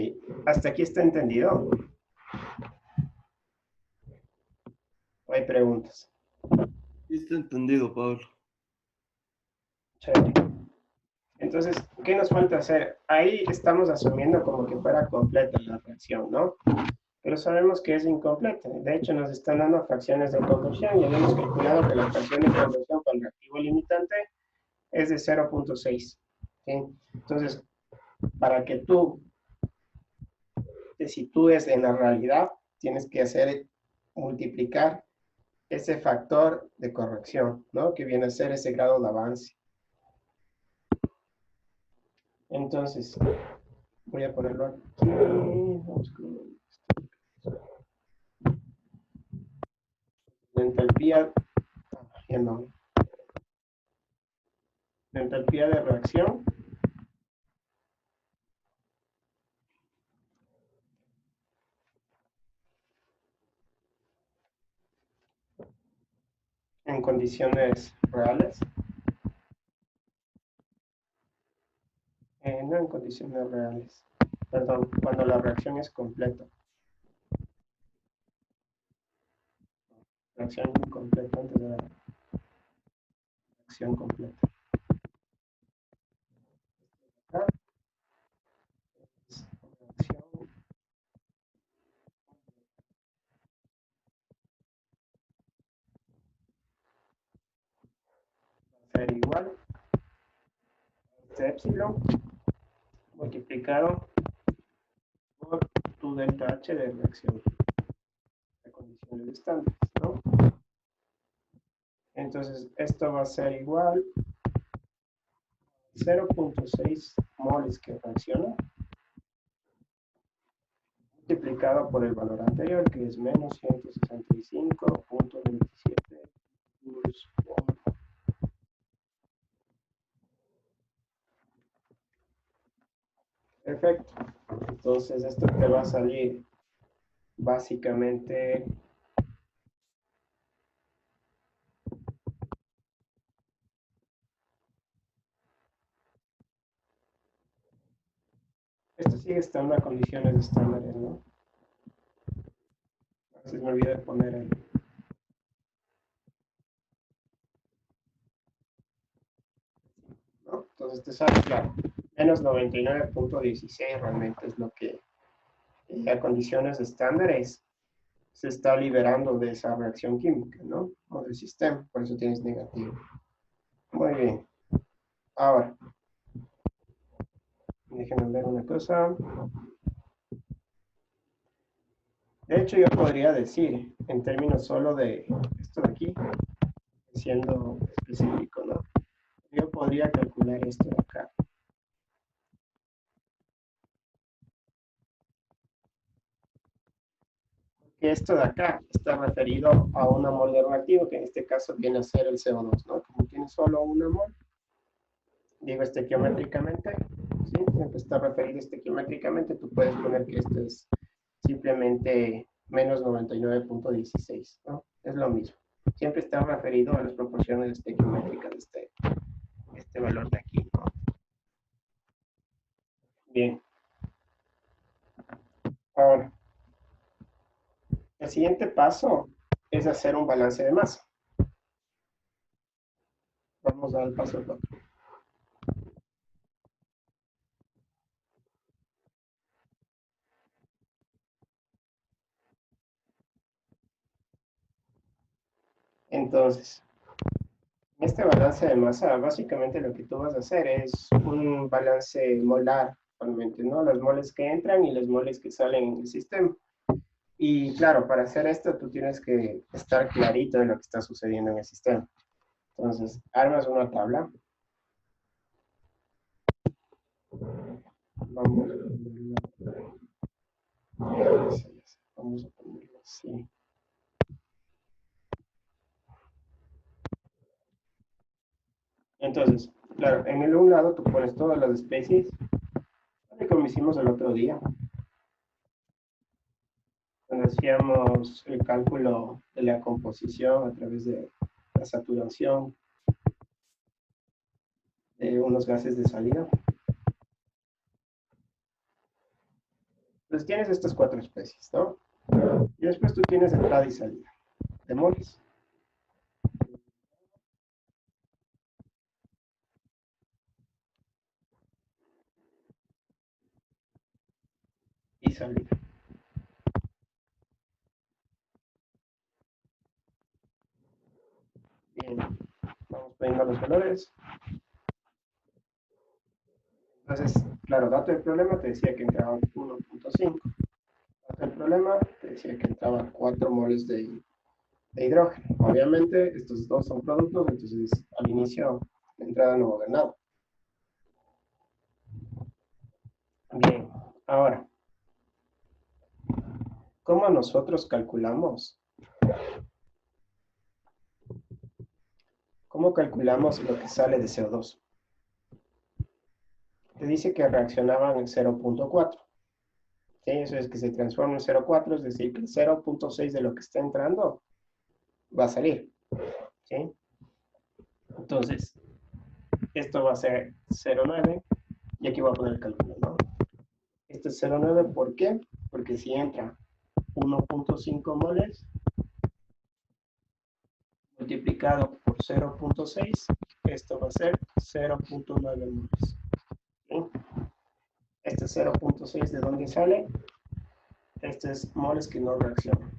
A: hasta aquí está entendido. ¿O hay preguntas?
C: Sí, está entendido, Pablo.
A: Chévere. Entonces, ¿qué nos falta hacer? Ahí estamos asumiendo como que fuera completa la reacción, ¿no? Pero sabemos que es incompleta. De hecho, nos están dando fracciones de conversión y habíamos calculado que la fracción de conversión con reactivo limitante es de 0.6. ¿Sí? Entonces, para que tú te sitúes en la realidad, tienes que hacer multiplicar ese factor de corrección, ¿no? Que viene a ser ese grado de avance. Entonces, voy a ponerlo aquí. Vamos con la entalpía, no, la entalpía de reacción en condiciones reales. No en condiciones reales. Perdón, cuando la reacción es completa. Reacción incompleta antes de la reacción completa. Acá es reacción va a ser igual a este epsilon multiplicado por tu delta H de reacción de condiciones distantes, ¿no? Entonces, esto va a ser igual a 0.6 moles que reacciona multiplicado por el valor anterior, que es menos 165.27 joules por. Perfecto. Entonces, esto te va a salir básicamente sigue estando a condiciones estándares, ¿no? A veces me olvido de poner el... ¿no? Entonces te sale, claro, menos 99.16 realmente es lo que a condiciones estándares se está liberando de esa reacción química, ¿no? O del sistema, por eso tienes negativo. Muy bien. Ahora, déjenme ver una cosa. De hecho, yo podría decir, en términos solo de esto de aquí, siendo específico, ¿no? Yo podría calcular esto de acá. Que esto de acá está referido a una mol de reactivo, que en este caso viene a ser el CO2, ¿no? Como tiene solo una mol, digo estequiométricamente, ¿sí? Siempre está referido estequiométricamente, tú puedes poner que esto es simplemente menos 99.16, ¿no? Es lo mismo. Siempre está referido a las proporciones estequiométricas de este valor de aquí, ¿no? Bien. Ahora, el siguiente paso es hacer un balance de masa. Vamos al paso 4. Entonces, en este balance de masa, básicamente lo que tú vas a hacer es un balance molar, realmente, ¿no? Las moles que entran y las moles que salen del sistema. Y claro, para hacer esto tú tienes que estar clarito de lo que está sucediendo en el sistema. Entonces, armas una tabla. Vamos a ponerlo así. Entonces, claro, en el un lado tú pones todas las especies, como hicimos el otro día, cuando hacíamos el cálculo de la composición a través de la saturación de unos gases de salida. Entonces tienes estas 4 especies, ¿no? Y después tú tienes entrada y salida de moles. Y salida. Bien, vamos poniendo los valores. Entonces, claro, dato del problema te decía que entraba 1.5. Dato del problema te decía que entraba 4 moles de hidrógeno. Obviamente, estos dos son productos, entonces al inicio la entrada no va a haber nada. Bien, ahora, ¿cómo nosotros calculamos? ¿Cómo calculamos lo que sale de CO2? Te dice que reaccionaban en 0.4. ¿Sí? Eso es que se transforma en 0.4, es decir, que el 0.6 de lo que está entrando va a salir. ¿Sí? Entonces, esto va a ser 0.9 y aquí voy a poner el cálculo, ¿no? Este es 0.9, ¿por qué? Porque si entra 1.5 moles multiplicado por 0.6, esto va a ser 0.9 moles. ¿Sí? Este 0.6, ¿de dónde sale? Este es moles que no reaccionan.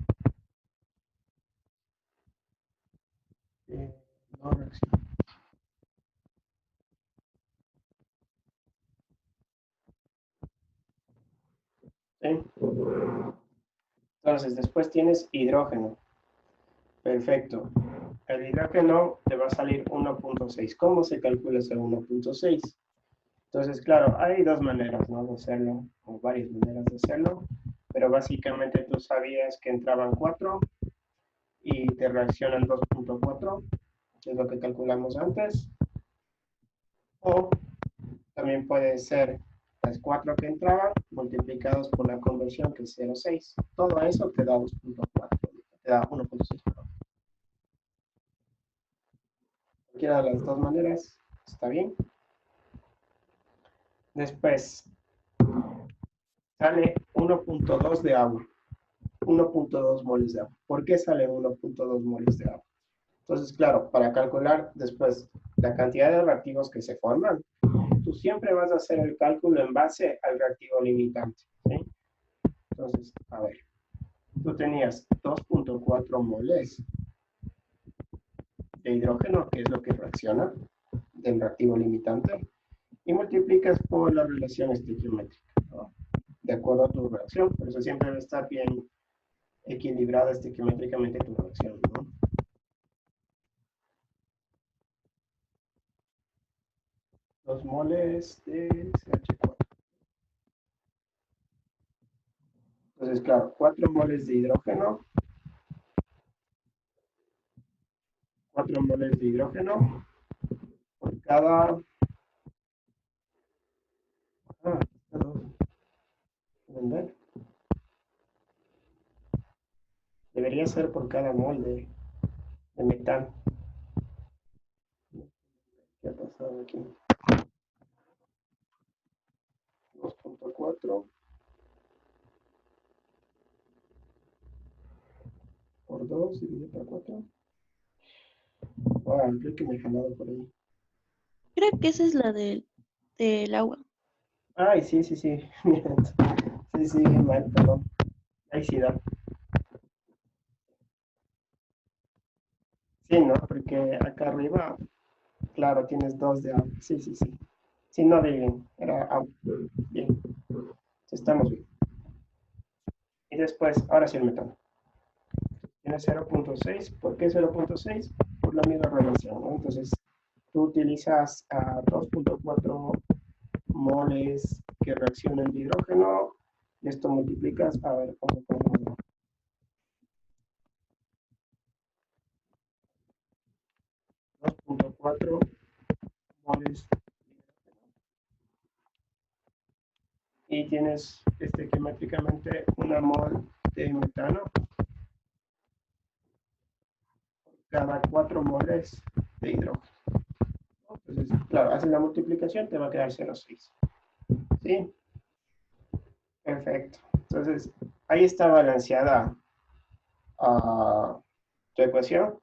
A: No reaccionan. ¿Sí? Entonces, después tienes hidrógeno. Perfecto. El hidrógeno te va a salir 1.6. ¿Cómo se calcula ese 1.6? Entonces, claro, hay dos maneras, ¿no? De hacerlo, o varias maneras de hacerlo, pero básicamente tú sabías que entraban 4 y te reaccionan 2.4, que es lo que calculamos antes, o también puede ser las 4 que entraban multiplicados por la conversión, que es 0.6. Todo eso te da 2.4, te da 1.6. Cualquiera de las dos maneras está bien. Después, sale 1.2 de agua. 1.2 moles de agua. ¿Por qué sale 1.2 moles de agua? Entonces, claro, para calcular después la cantidad de reactivos que se forman, tú siempre vas a hacer el cálculo en base al reactivo limitante, ¿sí? Entonces, a ver, tú tenías 2.4 moles de hidrógeno, que es lo que reacciona del reactivo limitante, y multiplicas por la relación estequiométrica, ¿no? De acuerdo a tu reacción. Por eso siempre debe estar bien equilibrada estequiométricamente tu reacción, ¿no? Los moles de CH4. Entonces, claro, 4 moles de hidrógeno. 4 moles de hidrógeno por cada... ¿pueden ver? Debería ser por cada mol de metano. ¿Qué ha pasado aquí? 2.4 por 2 dividido por 4. Wow, creo que me he jalado por ahí.
B: Creo que esa es la del agua.
A: Ay, sí, sí, sí. Sí, sí, mal, perdón. Ahí sí da. Sí, ¿no? Porque acá arriba, claro, tienes 2 de agua. Sí, sí, sí. Sí, no, bien. Era agua. Bien. Estamos bien. Y después, ahora sí el metano. Tiene 0.6. ¿Por qué 0.6? Por la misma relación, ¿no? Entonces, tú utilizas a 2.4 moles que reaccionan de hidrógeno, y esto multiplicas, a ver, ¿cómo podemos? 2.4 moles y tienes estequiométricamente una mol de metano por cada 4 moles de hidrógeno. Entonces, claro, haces la multiplicación, te va a quedar 0.6. ¿Sí? Perfecto. Entonces, ahí está balanceada tu ecuación.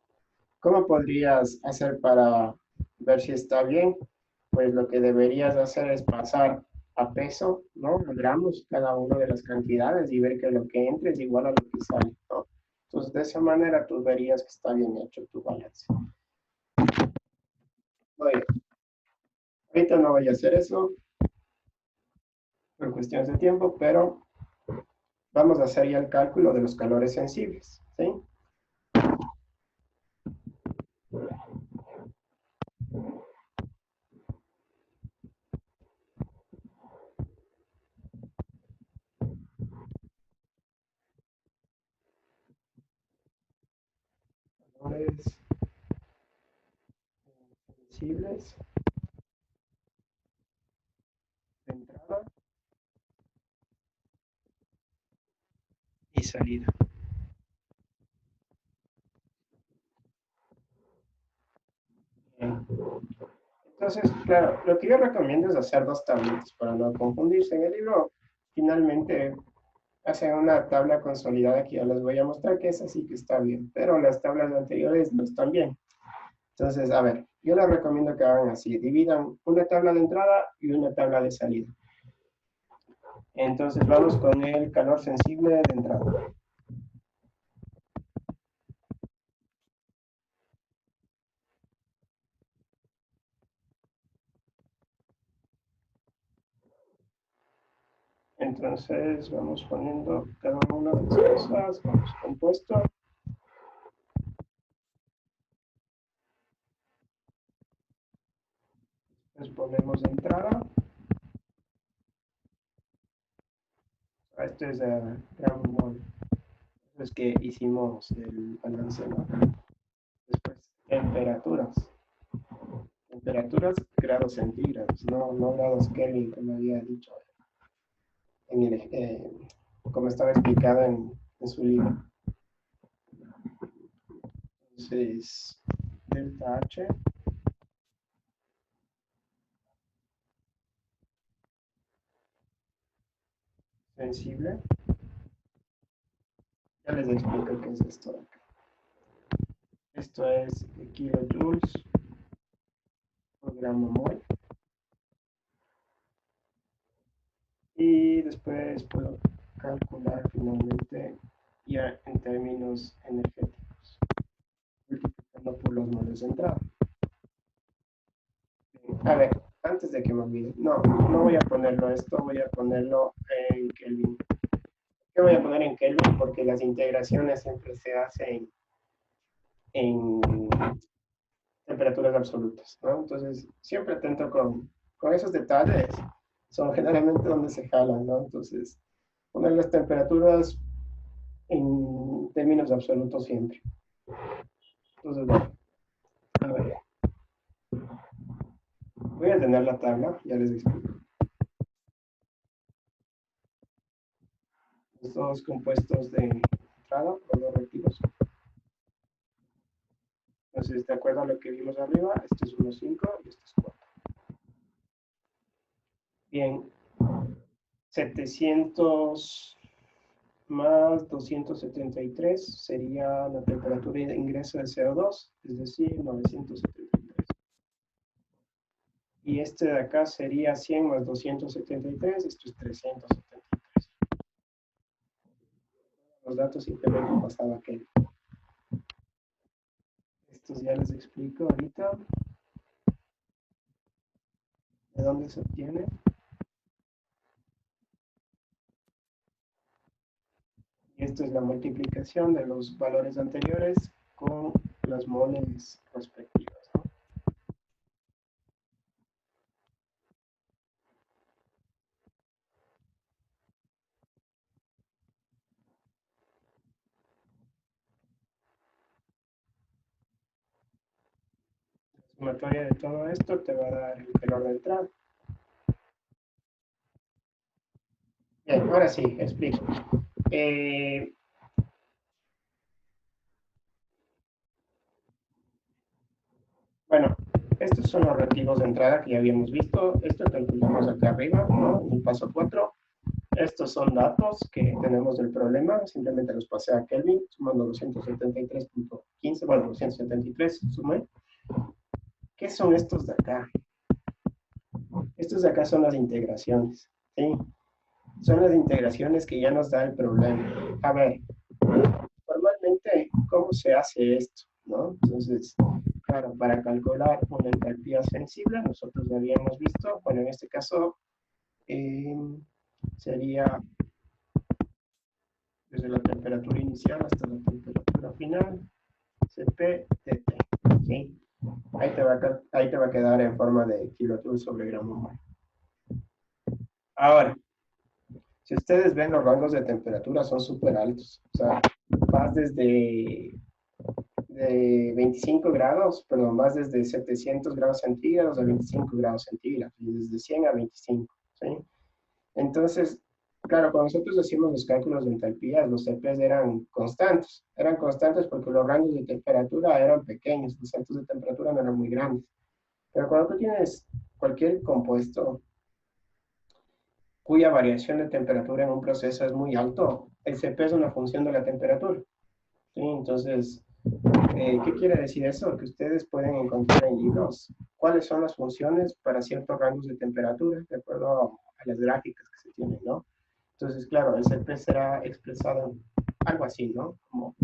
A: ¿Cómo podrías hacer para ver si está bien? Pues lo que deberías hacer es pasar a peso, ¿no? A gramos cada una de las cantidades y ver que lo que entre es igual a lo que sale, ¿no? Entonces, de esa manera tú verías que está bien hecho tu balance. Oye, ahorita no voy a hacer eso por cuestiones de tiempo, pero vamos a hacer ya el cálculo de los calores sensibles, ¿sí? Calores sensibles de entrada y salida. Bien. Entonces, claro, lo que yo recomiendo es hacer 2 tablitas para no confundirse. En el libro, finalmente, hacen una tabla consolidada que ya les voy a mostrar, que es así que está bien, pero las tablas anteriores no están bien. Entonces, a ver, yo les recomiendo que hagan así, dividan una tabla de entrada y una tabla de salida. Entonces, vamos con el calor sensible de entrada. Entonces, vamos poniendo cada una de las cosas, vamos compuesto. Les ponemos de entrada. Este es el gran mol. Es que hicimos el balance, ¿no? Después, temperaturas. Temperaturas, grados centígrados, no grados Kelvin, como había dicho, en como estaba explicado en su libro. Entonces, delta H sensible. Ya les explico qué es esto de acá. Esto es kilojoules por gramo mol. Y después puedo calcular finalmente ya en términos energéticos, multiplicando por los moles de entrada. A ver, antes de que me olvide, no voy a ponerlo esto, voy a ponerlo en Kelvin. ¿Qué voy a poner en Kelvin? Porque las integraciones siempre se hacen en temperaturas absolutas, ¿no? Entonces, siempre atento con esos detalles, son generalmente donde se jalan, ¿no? Entonces, poner las temperaturas en términos absolutos siempre. Entonces, bueno, a ver. Voy a tener la tabla, ya les explico. Los dos compuestos de entrada, los dos reactivos. Entonces, de acuerdo a lo que vimos arriba, este es 1,5 y este es 4. Bien, 700 más 273 sería la temperatura de ingreso de CO2, es decir, 973. Y este de acá sería 100 más 273, esto es 373. Los datos simplemente pasaba aquel. Estos ya les explico ahorita de dónde se obtiene. Y esto es la multiplicación de los valores anteriores con las moles respectivas, ¿no? La sumatoria de todo esto te va a dar el calor de entrada. Bien, ahora sí, explico. Bueno, estos son los reactivos de entrada que ya habíamos visto. Esto calculamos acá arriba, ¿no? En el paso 4. Estos son datos que tenemos del problema. Simplemente los pasé a Kelvin, sumando 273.15, bueno, 273 sumé. ¿Qué son estos de acá? Estos de acá son las integraciones, ¿sí? Son las integraciones que ya nos da el problema. A ver, normalmente, ¿cómo se hace esto? ¿No? Entonces, claro, para calcular una entalpía sensible, nosotros ya habíamos visto, bueno, en este caso sería desde la temperatura inicial hasta la temperatura final, Cp dt, ¿sí? Ahí te va a quedar en forma de kilojoules sobre gramo mol. Ahora, si ustedes ven, los rangos de temperatura son súper altos. O sea, vas desde 25 grados, perdón, vas desde 700 grados centígrados a 25 grados centígrados, y desde 100 a 25, ¿sí? Entonces, claro, cuando nosotros hacíamos los cálculos de entalpías, los CPs eran constantes. Eran constantes porque los rangos de temperatura eran pequeños, los saltos de temperatura no eran muy grandes. Pero cuando tú tienes cualquier compuesto cuya variación de temperatura en un proceso es muy alto, el CP es una función de la temperatura, ¿sí? Entonces, ¿qué quiere decir eso? Que ustedes pueden encontrar en libros cuáles son las funciones para ciertos rangos de temperatura, de acuerdo a las gráficas que se tienen, ¿no? Entonces, claro, el CP será expresado algo así, ¿no? Como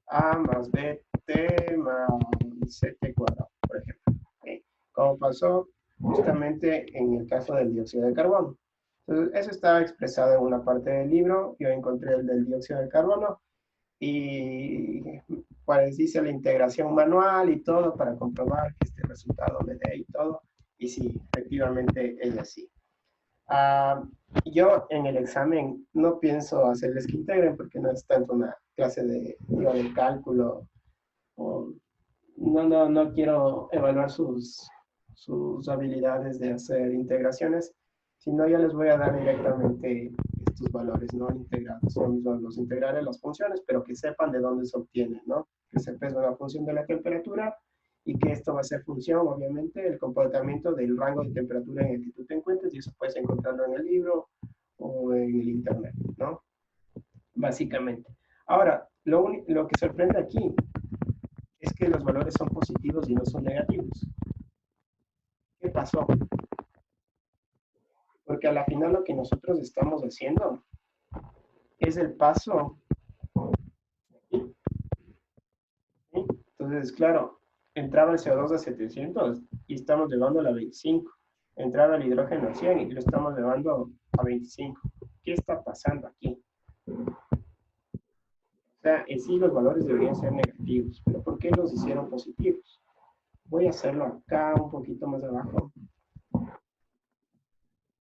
A: A más BT más CT cuadrado, por ejemplo. ¿Okay? Como pasó justamente en el caso del dióxido de carbono. Entonces, eso estaba expresado en una parte del libro. Yo encontré el del dióxido de carbono y pues hice la integración manual y todo para comprobar que este resultado me dé y todo. Y sí, efectivamente es así. Yo en el examen no pienso hacerles que integren porque no es tanto una clase de cálculo. No quiero evaluar sus habilidades de hacer integraciones, sino ya les voy a dar directamente estos valores no integrados. Son los integraré las funciones, pero que sepan de dónde se obtienen, ¿no? Que sepa es una función de la temperatura y que esto va a ser función, obviamente, del comportamiento del rango de temperatura en el que tú te encuentres, y eso puedes encontrarlo en el libro o en el internet, ¿no? Básicamente. Ahora, lo que sorprende aquí es que los valores son positivos y no son negativos. ¿Qué pasó? Porque a la final lo que nosotros estamos haciendo es el paso. ¿Sí? Entonces, claro, entraba el CO2 a 700 y estamos llevándolo a 25. Entraba el hidrógeno a 100 y lo estamos llevando a 25. ¿Qué está pasando aquí? O sea, en sí los valores deberían ser negativos, pero ¿por qué los hicieron positivos? Voy a hacerlo acá un poquito más abajo.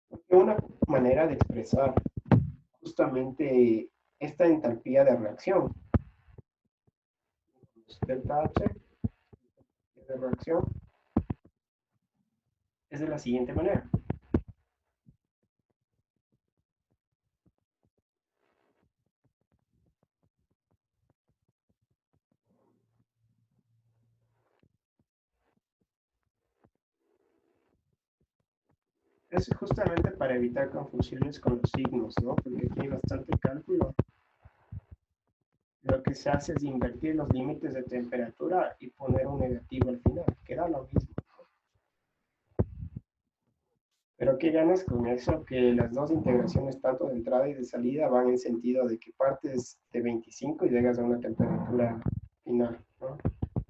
A: Porque una manera de expresar justamente esta entalpía de reacción, delta H de reacción, es de la siguiente manera. Es justamente para evitar confusiones con los signos, ¿no? Porque aquí hay bastante cálculo. Lo que se hace es invertir los límites de temperatura y poner un negativo al final. Queda lo mismo. Pero ¿qué ganas con eso? Que las dos integraciones, tanto de entrada y de salida, van en sentido de que partes de 25 y llegas a una temperatura final, ¿no?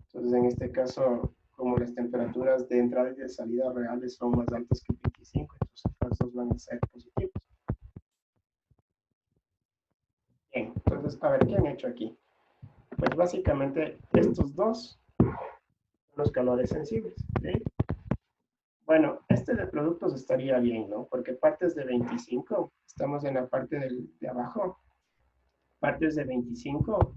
A: Entonces, en este caso, como las temperaturas de entrada y de salida reales son más altas que 25, entonces las dos van a ser positivas. Bien, entonces, a ver, ¿qué han hecho aquí? Pues básicamente estos dos son los calores sensibles, ¿sí? Bueno, este de productos estaría bien, ¿no? Porque partes de 25, estamos en la parte de abajo, partes de 25,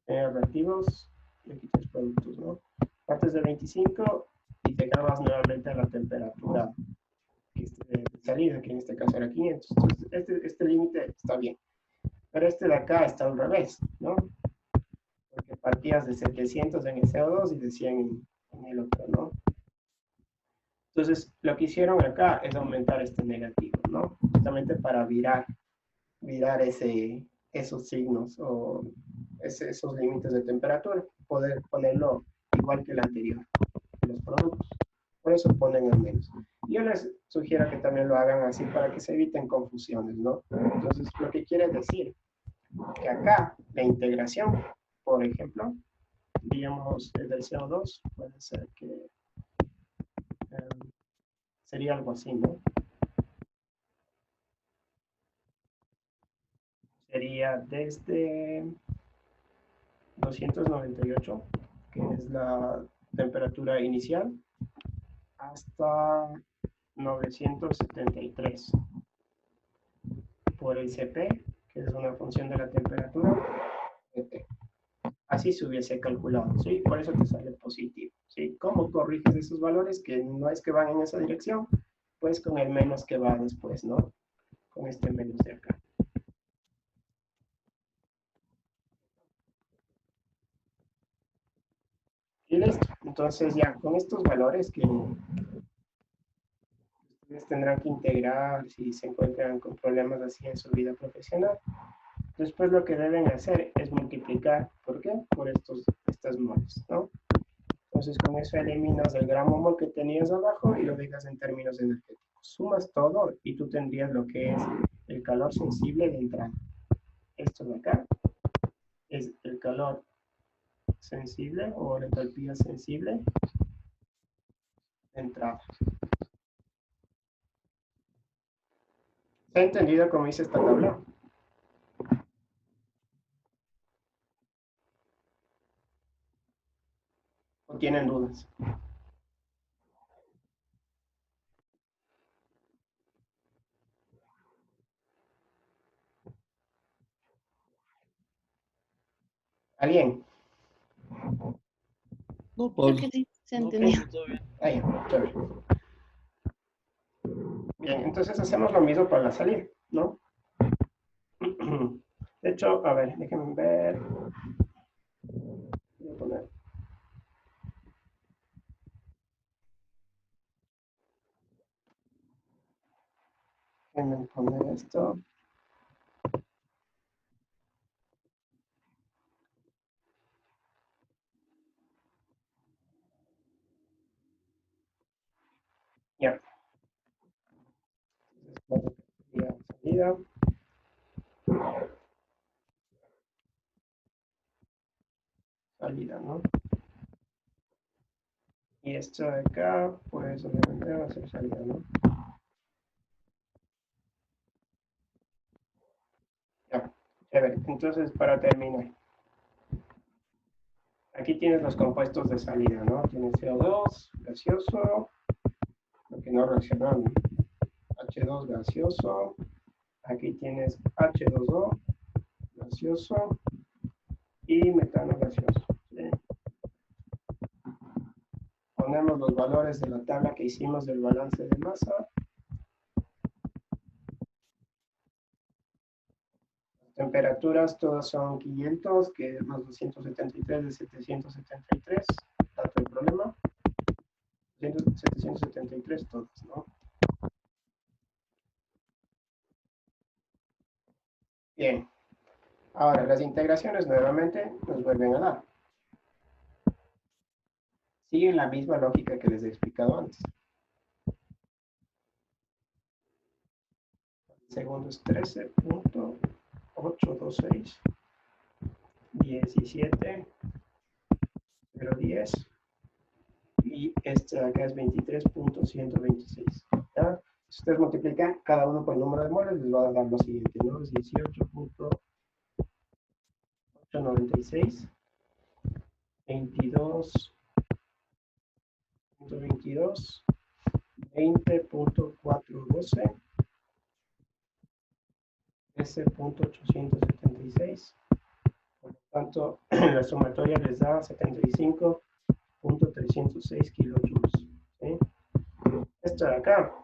A: reactivos, y aquí tienes productos, ¿no? Partes de 25 y te acabas nuevamente a la temperatura de salida, que en este caso era 500. Entonces, este límite está bien. Pero este de acá está al revés, ¿no? Porque partías de 700 en el CO2 y de 100 en el otro, ¿no? Entonces, lo que hicieron acá es aumentar este negativo, ¿no? Justamente para virar esos signos o esos límites de temperatura, poder ponerlo igual que el anterior, los productos. Por eso ponen el menos. Yo les sugiero que también lo hagan así para que se eviten confusiones, ¿no? Entonces, lo que quiere decir que acá la integración, por ejemplo, digamos, del CO2, puede ser que sería algo así, ¿no? Sería desde 298, que es la temperatura inicial, hasta 973 por el CP, que es una función de la temperatura, así se hubiese calculado, ¿sí? Por eso te sale positivo, ¿sí? ¿Cómo corriges esos valores que no es que van en esa dirección? Pues con el menos que va después, ¿no? Con este menos de acá. Y listo. Entonces ya, con estos valores que ustedes tendrán que integrar si se encuentran con problemas así en su vida profesional, después lo que deben hacer es multiplicar, ¿por qué? Por estas moles, ¿no? Entonces con eso eliminas el gramo mol que tenías abajo y lo dejas en términos energéticos. Sumas todo y tú tendrías lo que es el calor sensible de entrada. Esto de acá es el calor sensible o la entalpía sensible de entrada. ¿Se ha entendido cómo hice esta tabla? ¿O tienen dudas? ¿Alguien?
C: No,
B: Creo
C: Pablo.
B: que sí se
C: No,
B: entendió.
C: Pablo, todo bien.
A: Ahí, chévere. Bien, entonces hacemos lo mismo para la salida, ¿no? De hecho, a ver, déjenme ver. Voy a poner. poner esto. Ya. Salida. Salida, ¿no? Y esto de acá, pues obviamente va a ser salida, ¿no? Ya, chévere. Entonces, para terminar, aquí tienes los compuestos de salida, ¿no? Tienes CO2, gaseoso, lo que no reaccionan, H2 gaseoso, aquí tienes H2O gaseoso y metano gaseoso. ¿Sí? Ponemos los valores de la tabla que hicimos del balance de masa. Temperaturas todas son 500, que es más 273 de 773, dato del problema. 773 todas, ¿no? Bien. Ahora, las integraciones nuevamente nos vuelven a dar. Siguen la misma lógica que les he explicado antes. El segundo es 13.826, 17.010 y este de acá es 23.126. ¿Ya? Si ustedes multiplican cada uno por el número de moles, les va a dar lo siguiente, ¿no? Es 18.896, 22.22, 20.412, 13.876. Por lo tanto, la sumatoria les da 75.306 kilojoules. ¿Sí? Esto de acá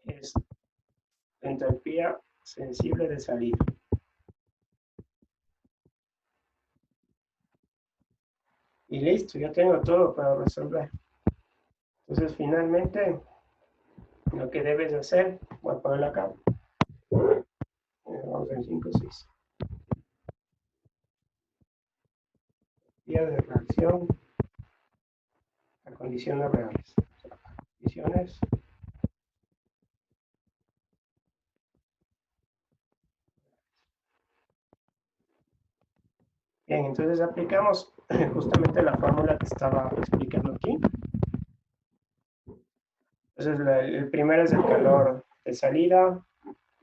A: es entropía sensible de salida. Y listo, ya tengo todo para resolver. Entonces, finalmente, lo que debes hacer, voy a ponerlo acá. Vamos en 5, 6. Vía de reacción a condiciones reales. Condiciones. Bien, entonces aplicamos justamente la fórmula que estaba explicando aquí. Entonces, el primero es el calor de salida,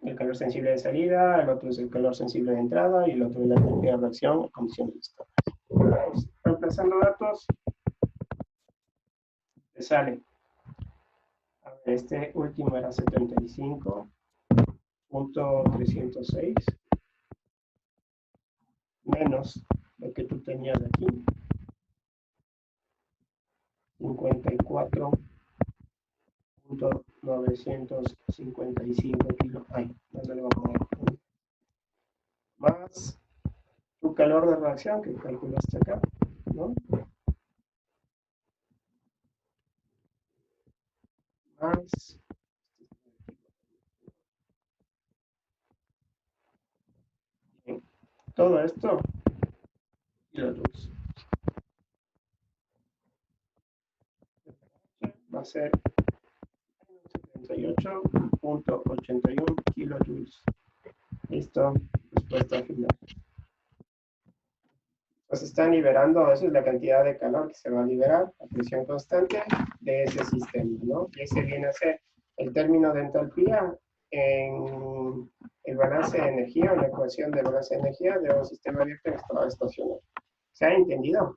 A: el calor sensible de salida, el otro es el calor sensible de entrada y el otro es la entropía de reacción a condiciones estables. Pues, reemplazando datos, te sale. A ver, este último era 75.306 menos lo que tú tenías aquí, 54.955 kilos. Ay, ¿dónde le voy a poner? Más tu calor de reacción que calculaste acá, ¿no? Más bien, todo esto kilojoules. Va a ser 78.81 kilojoules. Listo, respuesta final. Pues están liberando, esa es la cantidad de calor que se va a liberar a presión constante de ese sistema, ¿no? Y ese viene a ser el término de entalpía en el balance de energía, o la ecuación de balance de energía de un sistema abierto en estado estacionario. ¿Se ha entendido?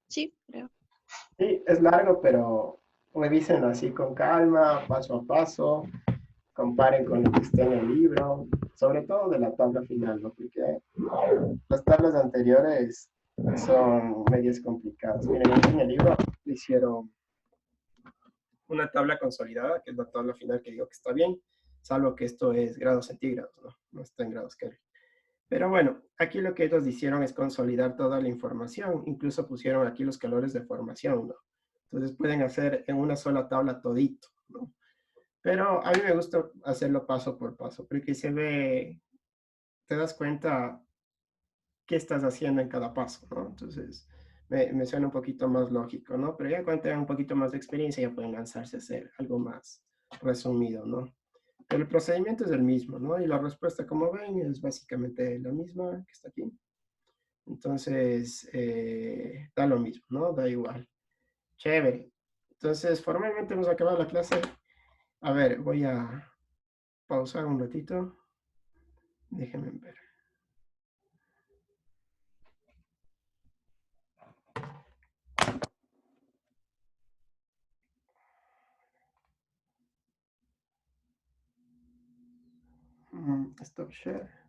B: Sí, creo.
A: Sí, es largo, pero revísenlo así con calma, paso a paso, comparen con lo que está en el libro, sobre todo de la tabla final, ¿no? Porque las tablas anteriores son medias complicadas. Miren, en el libro le hicieron una tabla consolidada, que es la tabla final que digo que está bien, salvo que esto es grados centígrados, ¿no? No está en grados Kelvin. Pero bueno, aquí lo que ellos hicieron es consolidar toda la información, incluso pusieron aquí los calores de formación, ¿no? Entonces pueden hacer en una sola tabla todito, ¿no? Pero a mí me gusta hacerlo paso por paso, porque se ve, te das cuenta qué estás haciendo en cada paso, ¿no? Entonces, me suena un poquito más lógico, ¿no? Pero ya cuando tengan un poquito más de experiencia, ya pueden lanzarse a hacer algo más resumido, ¿no? Pero el procedimiento es el mismo, ¿no? Y la respuesta, como ven, es básicamente la misma que está aquí. Entonces, da lo mismo, ¿no? Da igual. Chévere. Entonces, formalmente hemos acabado la clase. A ver, voy a pausar un ratito. Déjenme ver. Stop share.